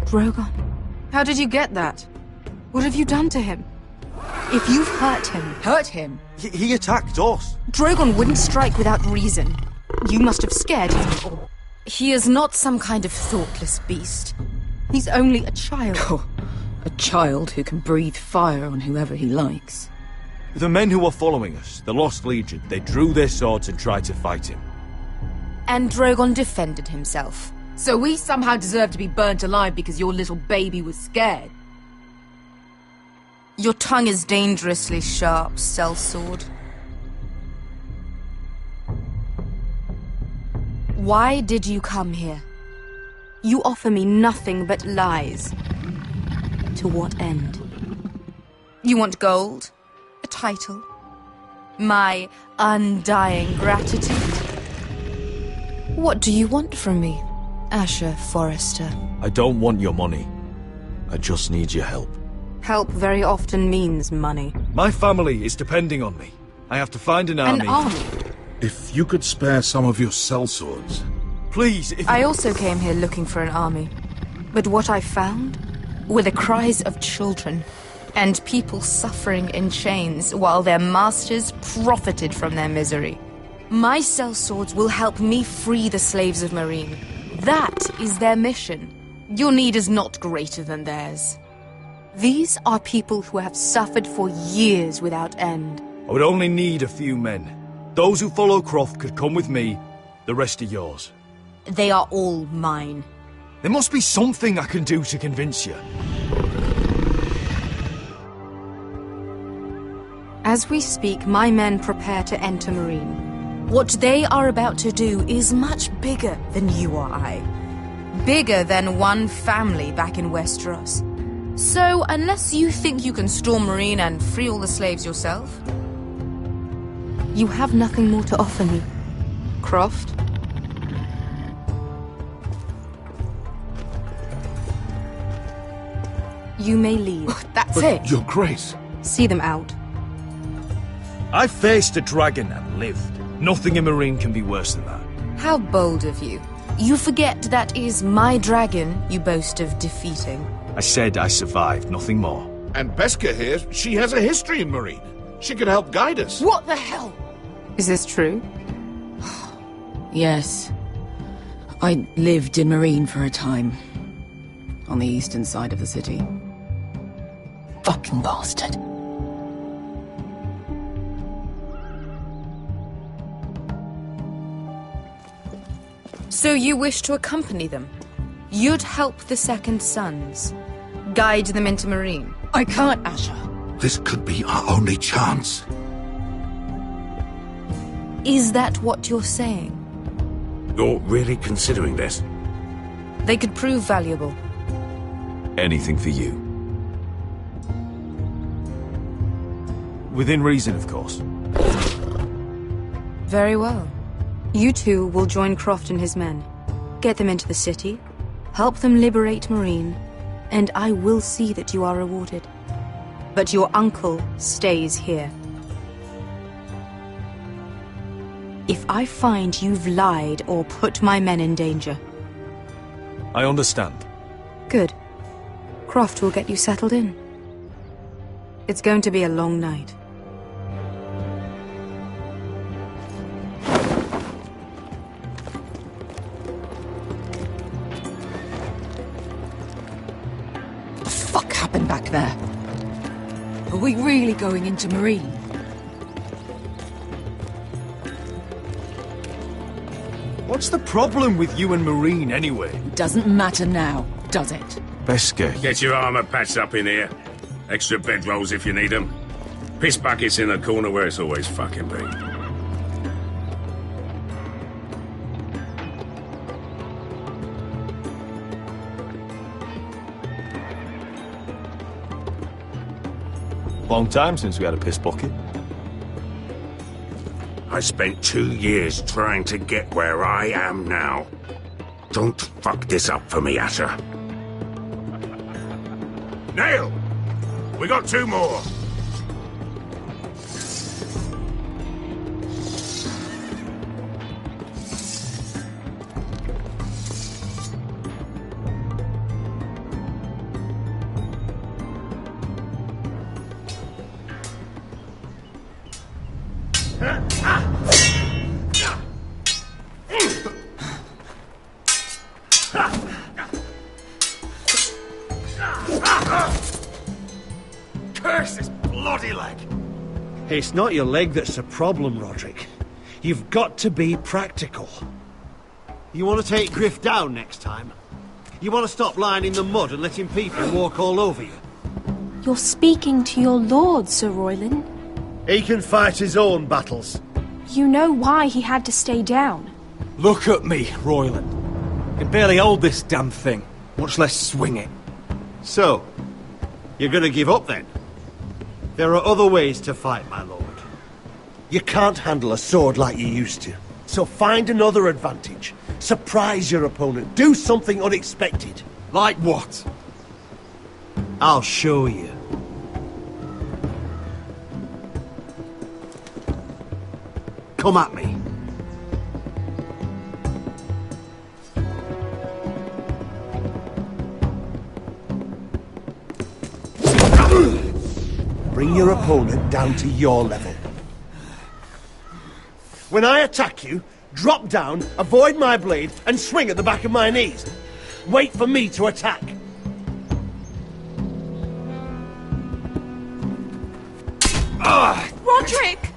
Drogon. How did you get that? What have you done to him? If you've hurt him... Hurt him? He attacked us. Drogon wouldn't strike without reason. You must have scared him. He is not some kind of thoughtless beast. He's only a child. Oh, a child who can breathe fire on whoever he likes. The men who were following us, the Lost Legion, they drew their swords and tried to fight him. And Drogon defended himself. So we somehow deserve to be burnt alive because your little baby was scared? Your tongue is dangerously sharp, sellsword. Why did you come here? You offer me nothing but lies. To what end? You want gold? A title? My undying gratitude? What do you want from me, Asher Forrester? I don't want your money. I just need your help. Help very often means money. My family is depending on me. I have to find an army. An army? If you could spare some of your sellswords. Please, if... I also came here looking for an army. But what I found were the cries of children and people suffering in chains while their masters profited from their misery. My sellswords will help me free the slaves of Meereen. That is their mission. Your need is not greater than theirs. These are people who have suffered for years without end. I would only need a few men. Those who follow Croft could come with me. The rest are yours. They are all mine. There must be something I can do to convince you. As we speak, my men prepare to enter Meereen. What they are about to do is much bigger than you or I. Bigger than one family back in Westeros. So, unless you think you can storm Meereen and free all the slaves yourself, you have nothing more to offer me, Croft. You may leave. That's But it. Your Grace. See them out. I faced a dragon and lived. Nothing in Meereen can be worse than that. How bold of you. You forget that is my dragon you boast of defeating. I said I survived, nothing more. And Beskha here, she has a history in Meereen. She could help guide us. What the hell? Is this true? Yes. I lived in Meereen for a time. On the eastern side of the city. Fucking bastard. So you wish to accompany them? You'd help the Second Sons. Guide them into Meereen. I can't, Asher. This could be our only chance. Is that what you're saying? You're really considering this? They could prove valuable. Anything for you. Within reason, of course. Very well. You two will join Croft and his men. Get them into the city, help them liberate Meereen, and I will see that you are rewarded. But your uncle stays here. If I find you've lied or put my men in danger... I understand. Good. Croft will get you settled in. It's going to be a long night. What the fuck happened back there? Are we really going into Meereen? What's the problem with you and Meereen, anyway? Doesn't matter now, does it? Beskha. Get your armor patched up in here. Extra bedrolls if you need them. Piss buckets in the corner where it's always fucking been. Long time since we had a piss bucket. I spent 2 years trying to get where I am now. Don't fuck this up for me, Asher. Nail! We got 2 more! Curse this bloody leg! It's not your leg that's the problem, Roderick. You've got to be practical. You want to take Griff down next time? You want to stop lying in the mud and letting people walk all over you? You're speaking to your lord, Sir Royland. He can fight his own battles. You know why he had to stay down. Look at me, Royland. I can barely hold this damn thing, much less swing it. So, you're gonna give up then? There are other ways to fight, my lord. You can't handle a sword like you used to. So find another advantage. Surprise your opponent. Do something unexpected. Like what? I'll show you. Come at me. Bring your opponent down to your level. When I attack you, drop down, avoid my blade, and swing at the back of my knees. Wait for me to attack. Roderick!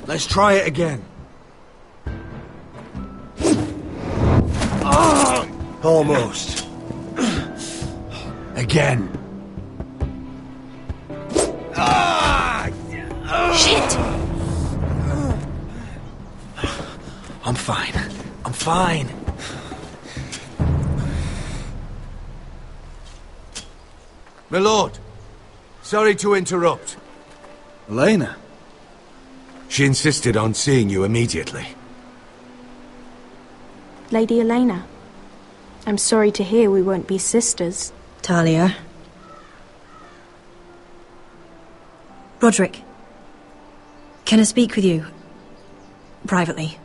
Let's try it again. Almost. Again. Shit! I'm fine. I'm fine. My lord, sorry to interrupt. Elena. She insisted on seeing you immediately. Lady Elena, I'm sorry to hear we won't be sisters. Talia. Roderick. Can I speak with you? Privately.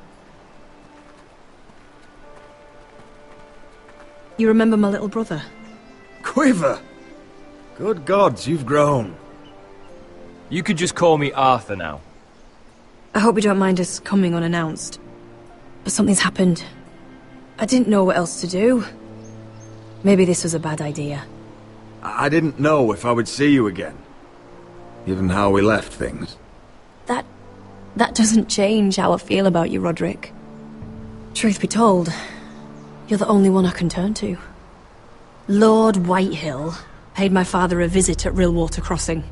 You remember my little brother? Quiver! Good gods, you've grown. You could just call me Arthur now. I hope you don't mind us coming unannounced. But something's happened. I didn't know what else to do. Maybe this was a bad idea. I didn't know if I would see you again. Given how we left things. That doesn't change how I feel about you, Roderick. Truth be told, you're the only one I can turn to. Lord Whitehill paid my father a visit at Rillwater Crossing.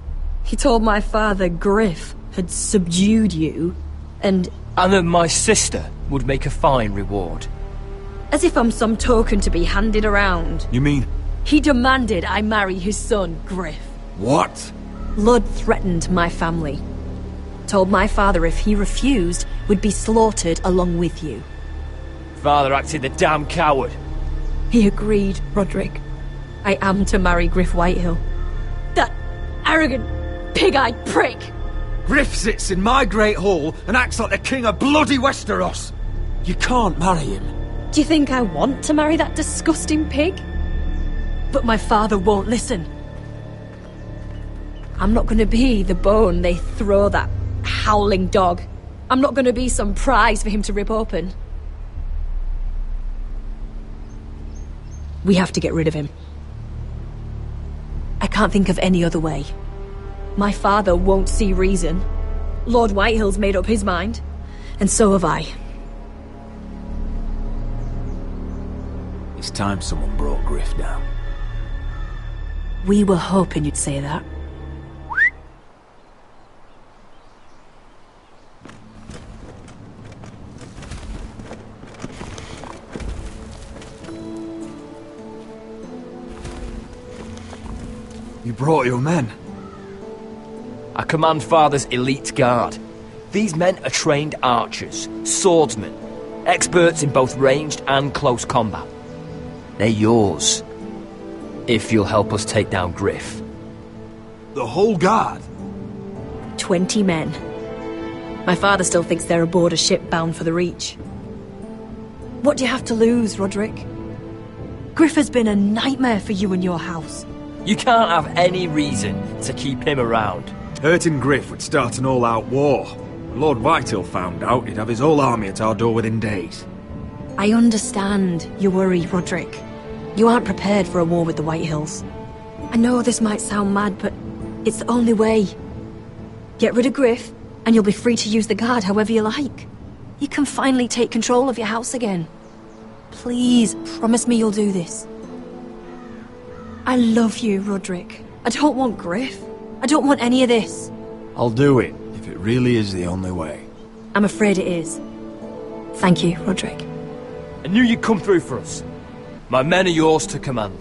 He told my father Griff had subdued you, and that my sister would make a fine reward. as if I'm some token to be handed around. You mean? He demanded I marry his son, Griff. What? Lud threatened my family. Told my father if he refused, we'd be slaughtered along with you. Father acted the damn coward. He agreed, Roderick. I am to marry Griff Whitehill. That arrogant, pig-eyed prick! Griff sits in my great hall and acts like the king of bloody Westeros. You can't marry him. Do you think I want to marry that disgusting pig? But my father won't listen. I'm not gonna be the bone they throw that howling dog. I'm not gonna be some prize for him to rip open. We have to get rid of him. I can't think of any other way. My father won't see reason. Lord Whitehill's made up his mind, and so have I. It's time someone brought Griff down. We were hoping you'd say that. You brought your men. I command Father's elite guard. These men are trained archers, swordsmen, experts in both ranged and close combat. They're yours, if you'll help us take down Griff. The whole guard? 20 men. My father still thinks they're aboard a ship bound for the Reach. What do you have to lose, Roderick? Griff has been a nightmare for you and your house. You can't have any reason to keep him around. Hurting Griff would start an all-out war. When Lord Whitehill found out, he'd have his whole army at our door within days. I understand your worry, Roderick. You aren't prepared for a war with the Whitehills. I know this might sound mad, but it's the only way. Get rid of Griff, and you'll be free to use the guard however you like. You can finally take control of your house again. Please, promise me you'll do this. I love you, Roderick. I don't want Griff. I don't want any of this. I'll do it, if it really is the only way. I'm afraid it is. Thank you, Roderick. I knew you'd come through for us. My men are yours to command.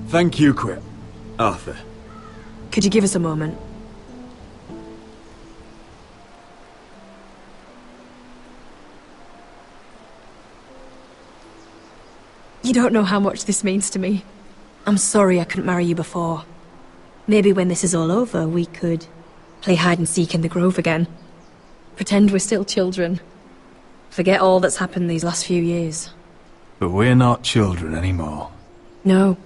Thank you, Quip. Arthur. Could you give us a moment? You don't know how much this means to me. I'm sorry I couldn't marry you before. Maybe when this is all over, we could play hide and seek in the grove again. Pretend we're still children. Forget all that's happened these last few years. But we're not children anymore. No,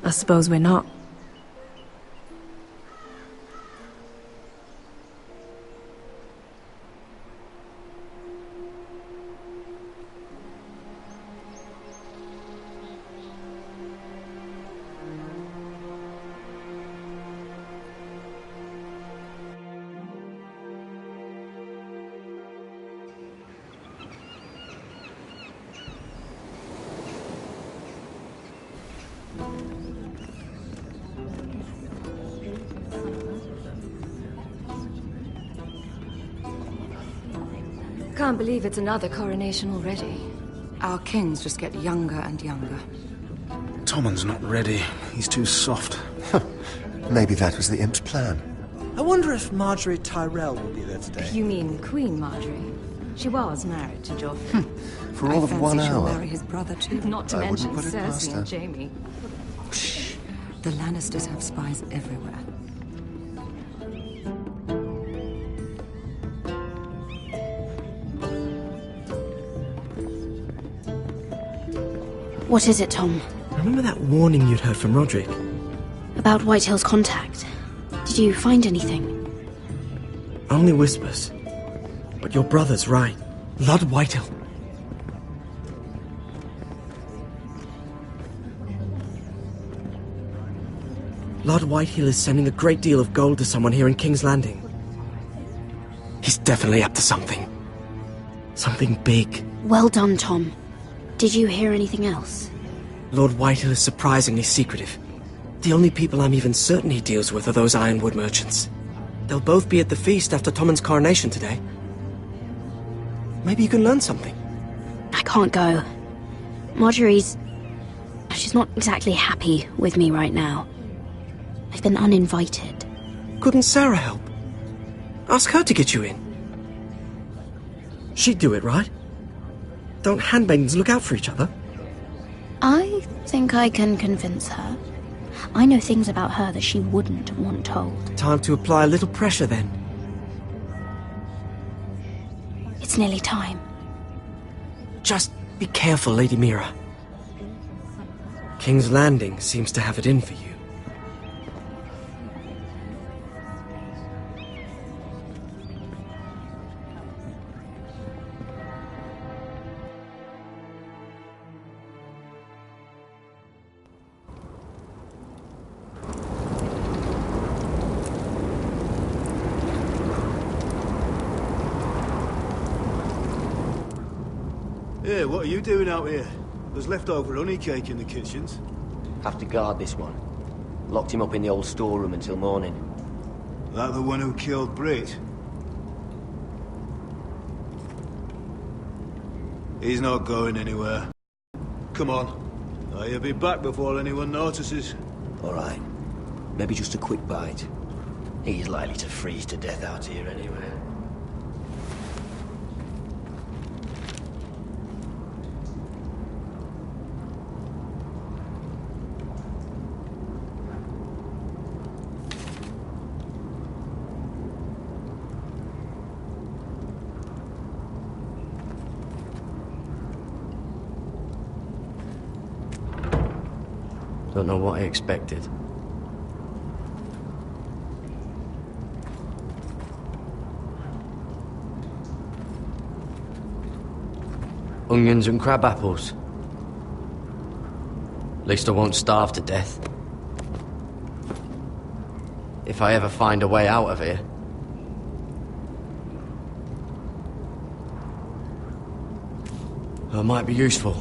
I suppose we're not. Can't believe it's another coronation already. Our kings just get younger and younger. Tommen's not ready. He's too soft. Maybe that was the imp's plan. I wonder if Marjorie Tyrell will be there today. You mean Queen Marjorie? She was married to Joffrey. For all of 1 She'll hour. marry his brother too. Not to I mention wouldn't put it past Cersei her. and Jaime. Shh. The Lannisters have spies everywhere. What is it, Tom? Remember that warning you'd heard from Roderick? About Whitehill's contact. Did you find anything? Only whispers. But your brother's right. Lord Whitehill. Lord Whitehill is sending a great deal of gold to someone here in King's Landing. He's definitely up to something. Something big. Well done, Tom. Did you hear anything else? Lord Whitehill is surprisingly secretive. The only people I'm even certain he deals with are those ironwood merchants. They'll both be at the feast after Tommen's coronation today. Maybe you can learn something. I can't go. She's not exactly happy with me right now. I've been uninvited. Couldn't Sarah help? Ask her to get you in. She'd do it, right? Don't handmaidens look out for each other? I think I can convince her. I know things about her that she wouldn't want told. Time to apply a little pressure, then. It's nearly time. Just be careful, Lady Mira. King's Landing seems to have it in for you. Hey, what are you doing out here? There's leftover honey cake in the kitchens. Have to guard this one. Locked him up in the old storeroom until morning. That the one who killed Brit? He's not going anywhere. Come on. I'll be back before anyone notices. All right. Maybe just a quick bite. He's likely to freeze to death out here anyway. Don't know what I expected. Onions and crab apples. At least I won't starve to death. If I ever find a way out of here. It might be useful.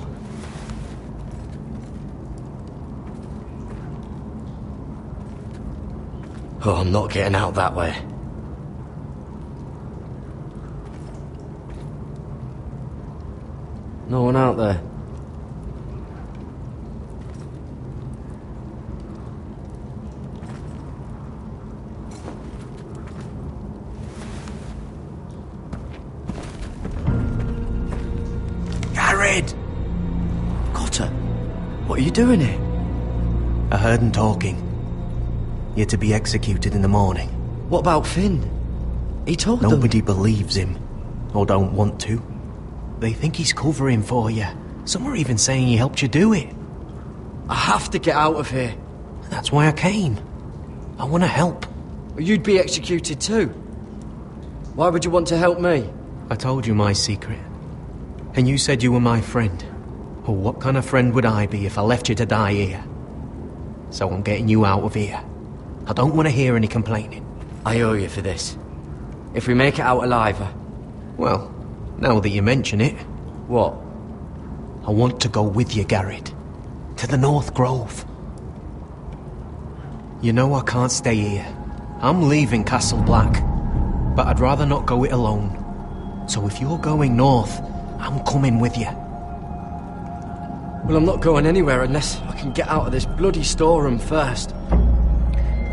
Oh, I'm not getting out that way. No one out there. Garrett! Cotter, what are you doing here? I heard him talking. You're to be executed in the morning. What about Finn? He told them. Nobody believes him, or don't want to. They think he's covering for you. Some are even saying he helped you do it. I have to get out of here. That's why I came. I want to help. You'd be executed too. Why would you want to help me? I told you my secret. And you said you were my friend. Well, what kind of friend would I be if I left you to die here? So I'm getting you out of here. I don't want to hear any complaining. I owe you for this. If we make it out alive... Well, now that you mention it... What? I want to go with you, Garrett. To the North Grove. You know I can't stay here. I'm leaving Castle Black. But I'd rather not go it alone. So if you're going north, I'm coming with you. Well, I'm not going anywhere unless I can get out of this bloody storeroom first.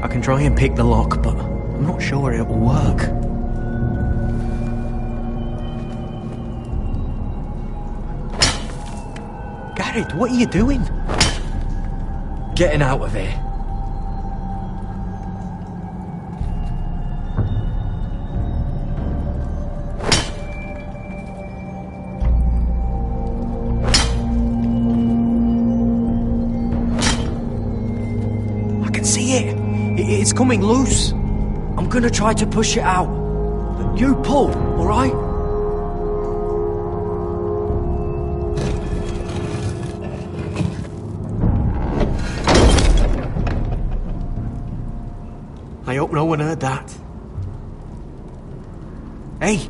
I can try and pick the lock, but I'm not sure it will work. Garrett, what are you doing? Getting out of here. I can see it. It's coming loose. I'm gonna try to push it out. You pull, all right? I hope no one heard that. Hey,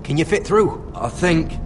can you fit through? I think.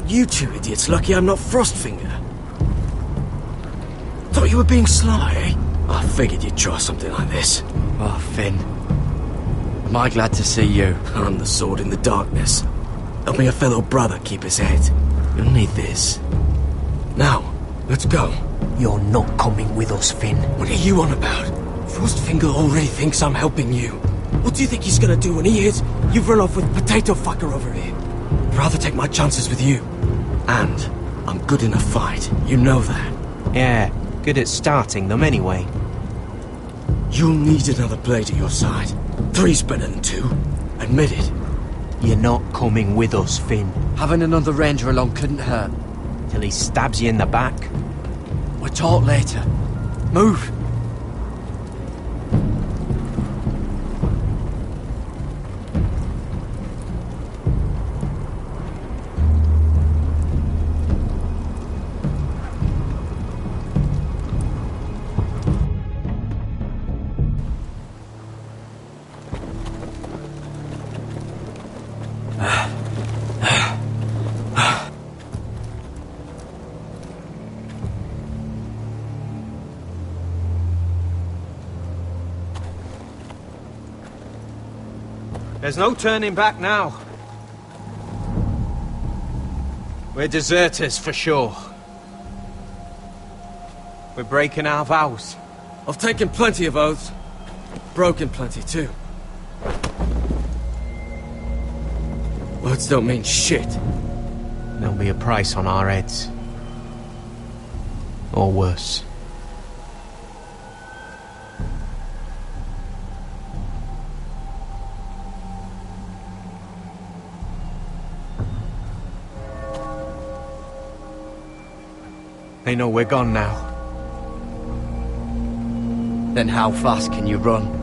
You two idiots lucky I'm not Frostfinger. Thought you were being sly, eh? I figured you'd try something like this. Oh, Finn. Am I glad to see you? I'm the sword in the darkness. Helping a fellow brother keep his head. You'll need this. Now, let's go. You're not coming with us, Finn. What are you on about? Frostfinger already thinks I'm helping you. What do you think he's gonna do when he hears you've run off with potato fucker over here? I'd rather take my chances with you. And I'm good in a fight, you know that. Yeah, good at starting them anyway. You'll need another blade at your side. 3's better than 2. Admit it. You're not coming with us, Finn. Having another ranger along couldn't hurt. Till he stabs you in the back. We'll talk later. Move! There's no turning back now. We're deserters for sure. We're breaking our vows. I've taken plenty of oaths. Broken plenty too. Words don't mean shit. There'll be a price on our heads. Or worse. They know we're gone now. Then how fast can you run?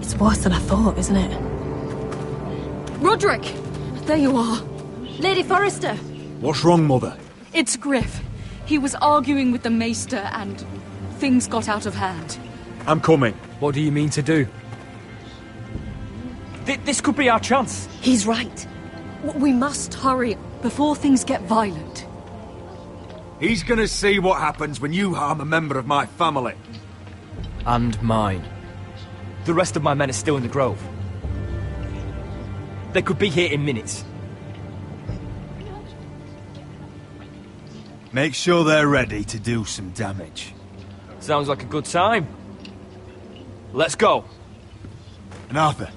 It's worse than I thought, isn't it? Roderick! There you are. Lady Forrester! What's wrong, Mother? It's Griff. He was arguing with the Maester and things got out of hand. I'm coming. What do you mean to do? This could be our chance. He's right. We must hurry before things get violent. He's gonna see what happens when you harm a member of my family. And mine. The rest of my men are still in the grove. They could be here in minutes. Make sure they're ready to do some damage. Sounds like a good time. Let's go. And Arthur,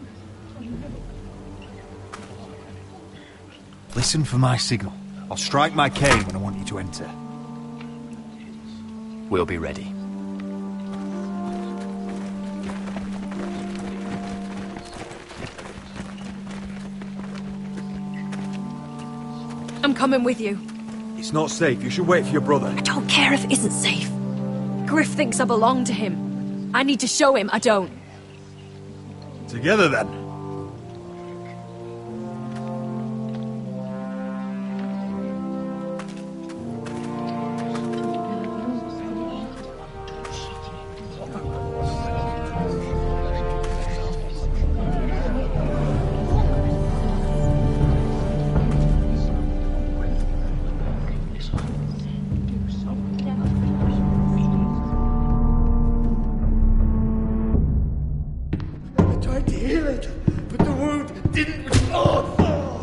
listen for my signal. I'll strike my cane when I want you to enter. We'll be ready. I'm coming with you. It's not safe. You should wait for your brother. I don't care if it isn't safe. Griff thinks I belong to him. I need to show him I don't. Together, then.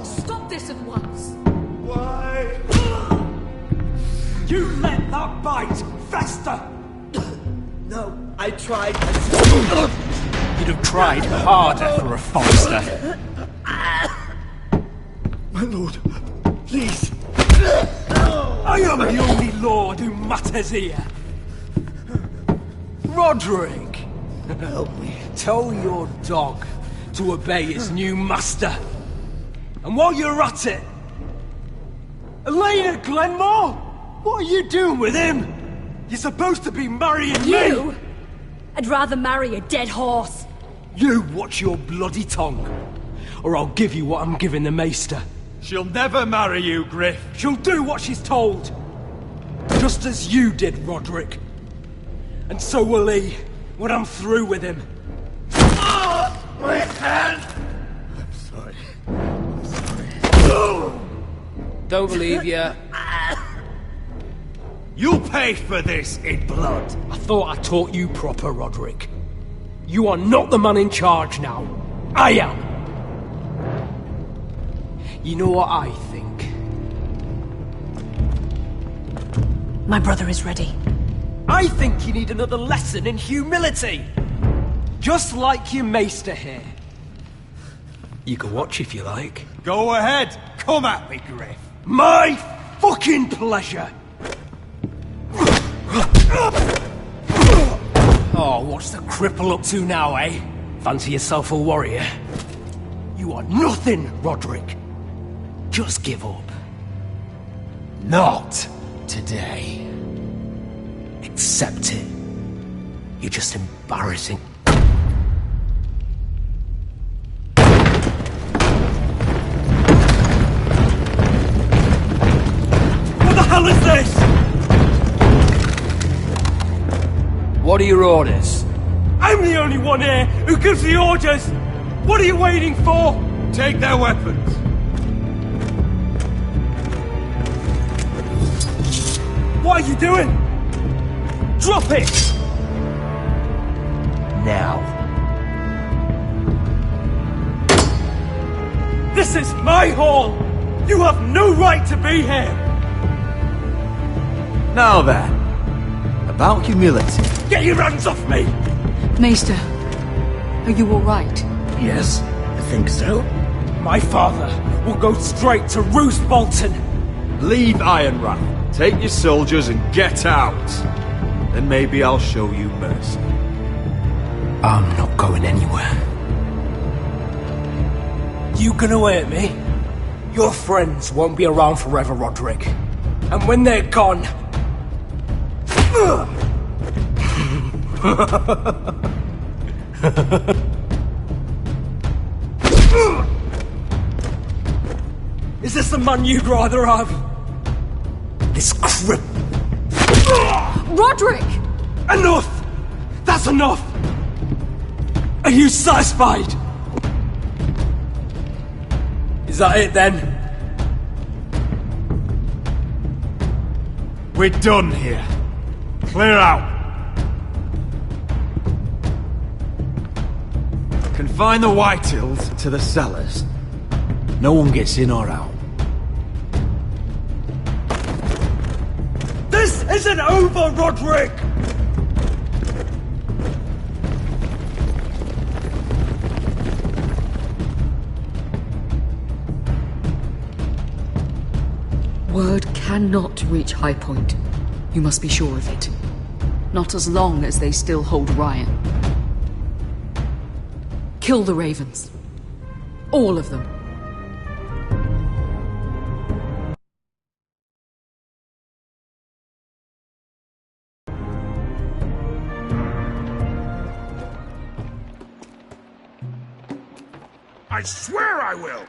Stop this at once! Why? You let that bite fester! No, I tried. You'd have tried harder for a Forrester. My lord, please. I am the only lord who matters here. Roderick! Help me. Tell your dog to obey his new master. And while you're at it, Elena Glenmore? What are you doing with him? You're supposed to be marrying me! You? I'd rather marry a dead horse. You watch your bloody tongue, or I'll give you what I'm giving the Maester. She'll never marry you, Griff. She'll do what she's told. Just as you did, Roderick. And so will he, when I'm through with him. My hand! I'm sorry. Don't believe ya. You'll pay for this in blood. I thought I taught you proper, Roderick. You are not the man in charge now. I am. You know what I think? My brother is ready. I think you need another lesson in humility. Just like your maester here. You can watch if you like. Go ahead. Come at me, Griff. My fucking pleasure. Oh, what's the cripple up to now, eh? Fancy yourself a warrior? You are nothing, Roderick. Just give up. Not today. Accept it. You're just embarrassing. What the hell is this? What are your orders? I'm the only one here who gives the orders! What are you waiting for? Take their weapons. What are you doing? Drop it! Now. This is my hall! You have no right to be here! Now then, about humility. Get your hands off me! Maester, are you alright? Yes, I think so. My father will go straight to Roose Bolton. Leave Ironrath. Take your soldiers and get out. Then maybe I'll show you mercy. I'm not going anywhere. You gonna hurt me? Your friends won't be around forever, Roderick. And when they're gone... Is this the man you'd rather have? This crip... Roderick! Enough! That's enough! Are you satisfied? Is that it then? We're done here. Clear out. Confine the Whitehills to the cellars. No one gets in or out. This isn't over, Roderick! Word cannot reach High Point. You must be sure of it. Not as long as they still hold Ryan. Kill the ravens. All of them. I swear I will!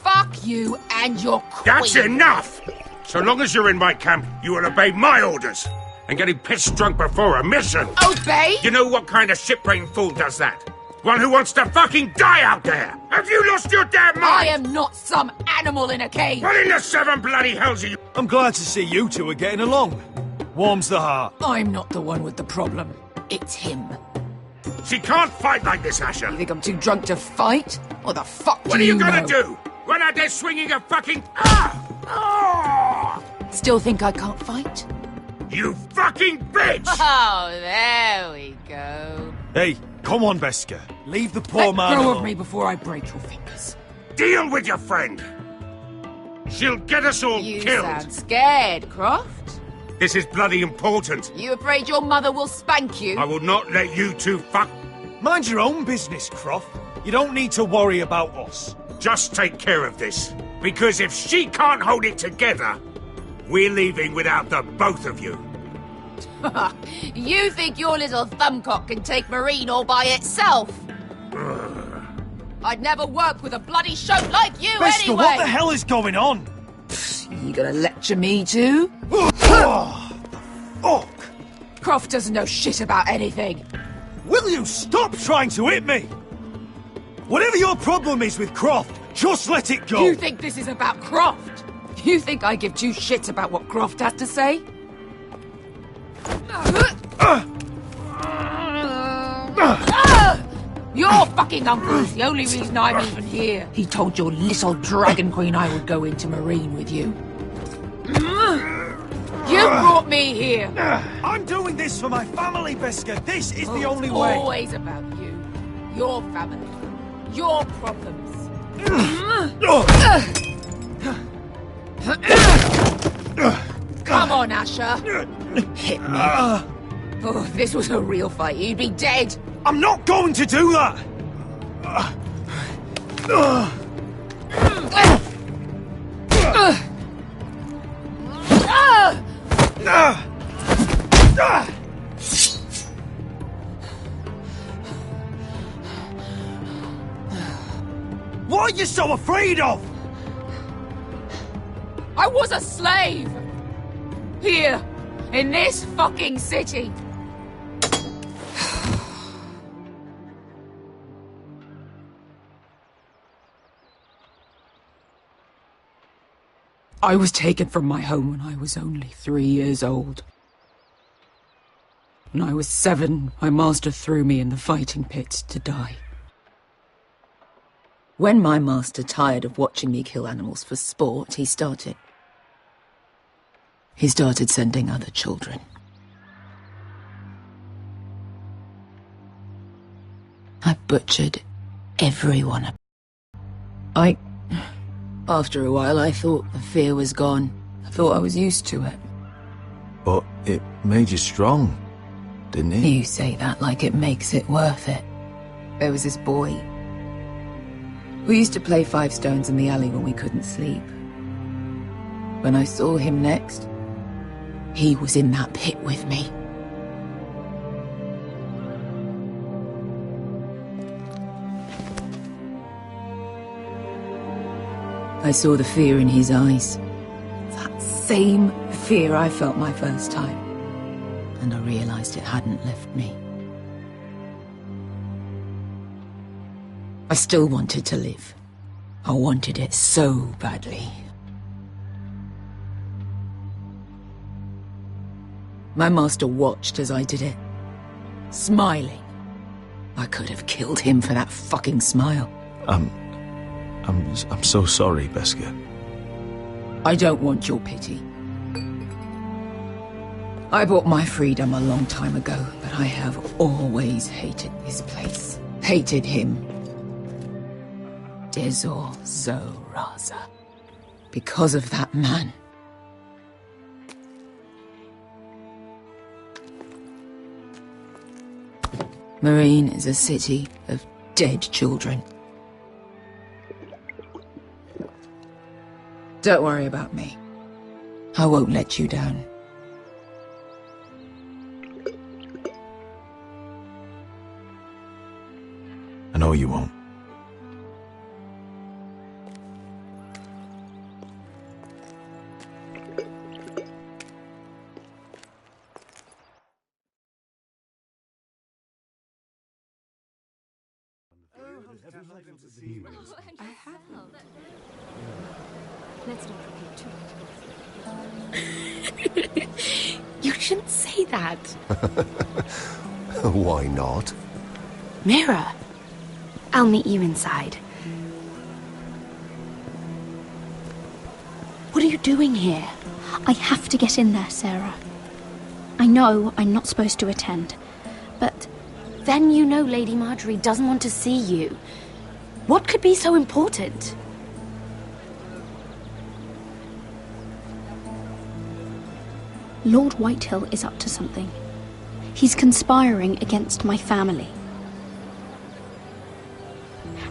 Fuck you and your queen. That's enough! So long as you're in my camp, you will obey my orders. And getting pissed drunk before a mission. Obey? You know what kind of shit-brained fool does that? One who wants to fucking die out there! Have you lost your damn mind? I am not some animal in a cage. What in the seven bloody hells are you? I'm glad to see you two are getting along. Warms the heart. I'm not the one with the problem. It's him. She can't fight like this, Asher. You think I'm too drunk to fight? What the fuck What are you gonna do? Run out there swinging a fucking... Still think I can't fight? You fucking bitch! Oh, there we go. Hey, come on, Beska. Leave the poor Let man go alone. of me before I break your fingers. Deal with your friend. She'll get us all You killed. sound scared, Croft. This is bloody important. You afraid your mother will spank you? I will not let you two fuck... Mind your own business, Croft. You don't need to worry about us. Just take care of this. Because if she can't hold it together, we're leaving without the both of you. You think your little thumbcock can take Marine all by itself? I'd never work with a bloody shoat like you Bester, anyway! what the hell is going on? You gonna lecture me too? Fuck! Croft doesn't know shit about anything. Will you stop trying to hit me? Whatever your problem is with Croft, just let it go. You think this is about Croft? You think I give two shits about what Croft has to say? Your fucking uncle is the only reason I'm even here. He told your little dragon queen I would go into Marine with you. You brought me here. I'm doing this for my family, Beskar. This is the only It's way. always about you, your family, your problems. Come on, Asher. Hit me. Oh, if this was a real fight, you'd be dead. I'm not going to do that! What are you so afraid of? I was a slave! Here, in this fucking city. I was taken from my home when I was only 3 years old. When I was 7, my master threw me in the fighting pit to die. When my master tired of watching me kill animals for sport, he started sending other children. I butchered everyone. After a while, I thought the fear was gone. I thought I was used to it. But it made you strong, didn't it? You say that like it makes it worth it. There was this boy. We used to play 5 stones in the alley when we couldn't sleep. When I saw him next, he was in that pit with me. I saw the fear in his eyes. That same fear I felt my first time. And I realized it hadn't left me. I still wanted to live. I wanted it so badly. My master watched as I did it, smiling. I could have killed him for that fucking smile. I'm so sorry, Beskar. I don't want your pity. I bought my freedom a long time ago, but I have always hated this place. Hated him. Dezor Zoraza. Because of that man. Marine is a city of dead children. Don't worry about me. I won't let you down. I know you won't. I have not. Let's not repeat too much. You shouldn't say that. Why not? Mira, I'll meet you inside. What are you doing here? I have to get in there, Sarah. I know I'm not supposed to attend, but... Then you know Lady Marjorie doesn't want to see you. What could be so important? Lord Whitehill is up to something. He's conspiring against my family.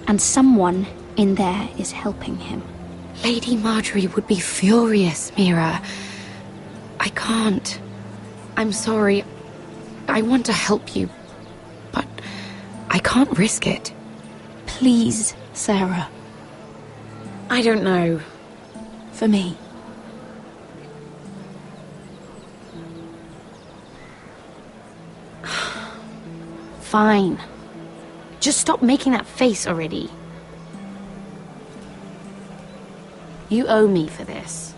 And someone in there is helping him. Lady Marjorie would be furious, Mira. I can't. I'm sorry. I want to help you, but I can't risk it. Please, Sarah. I don't know. For me. Fine. Just stop making that face already. You owe me for this.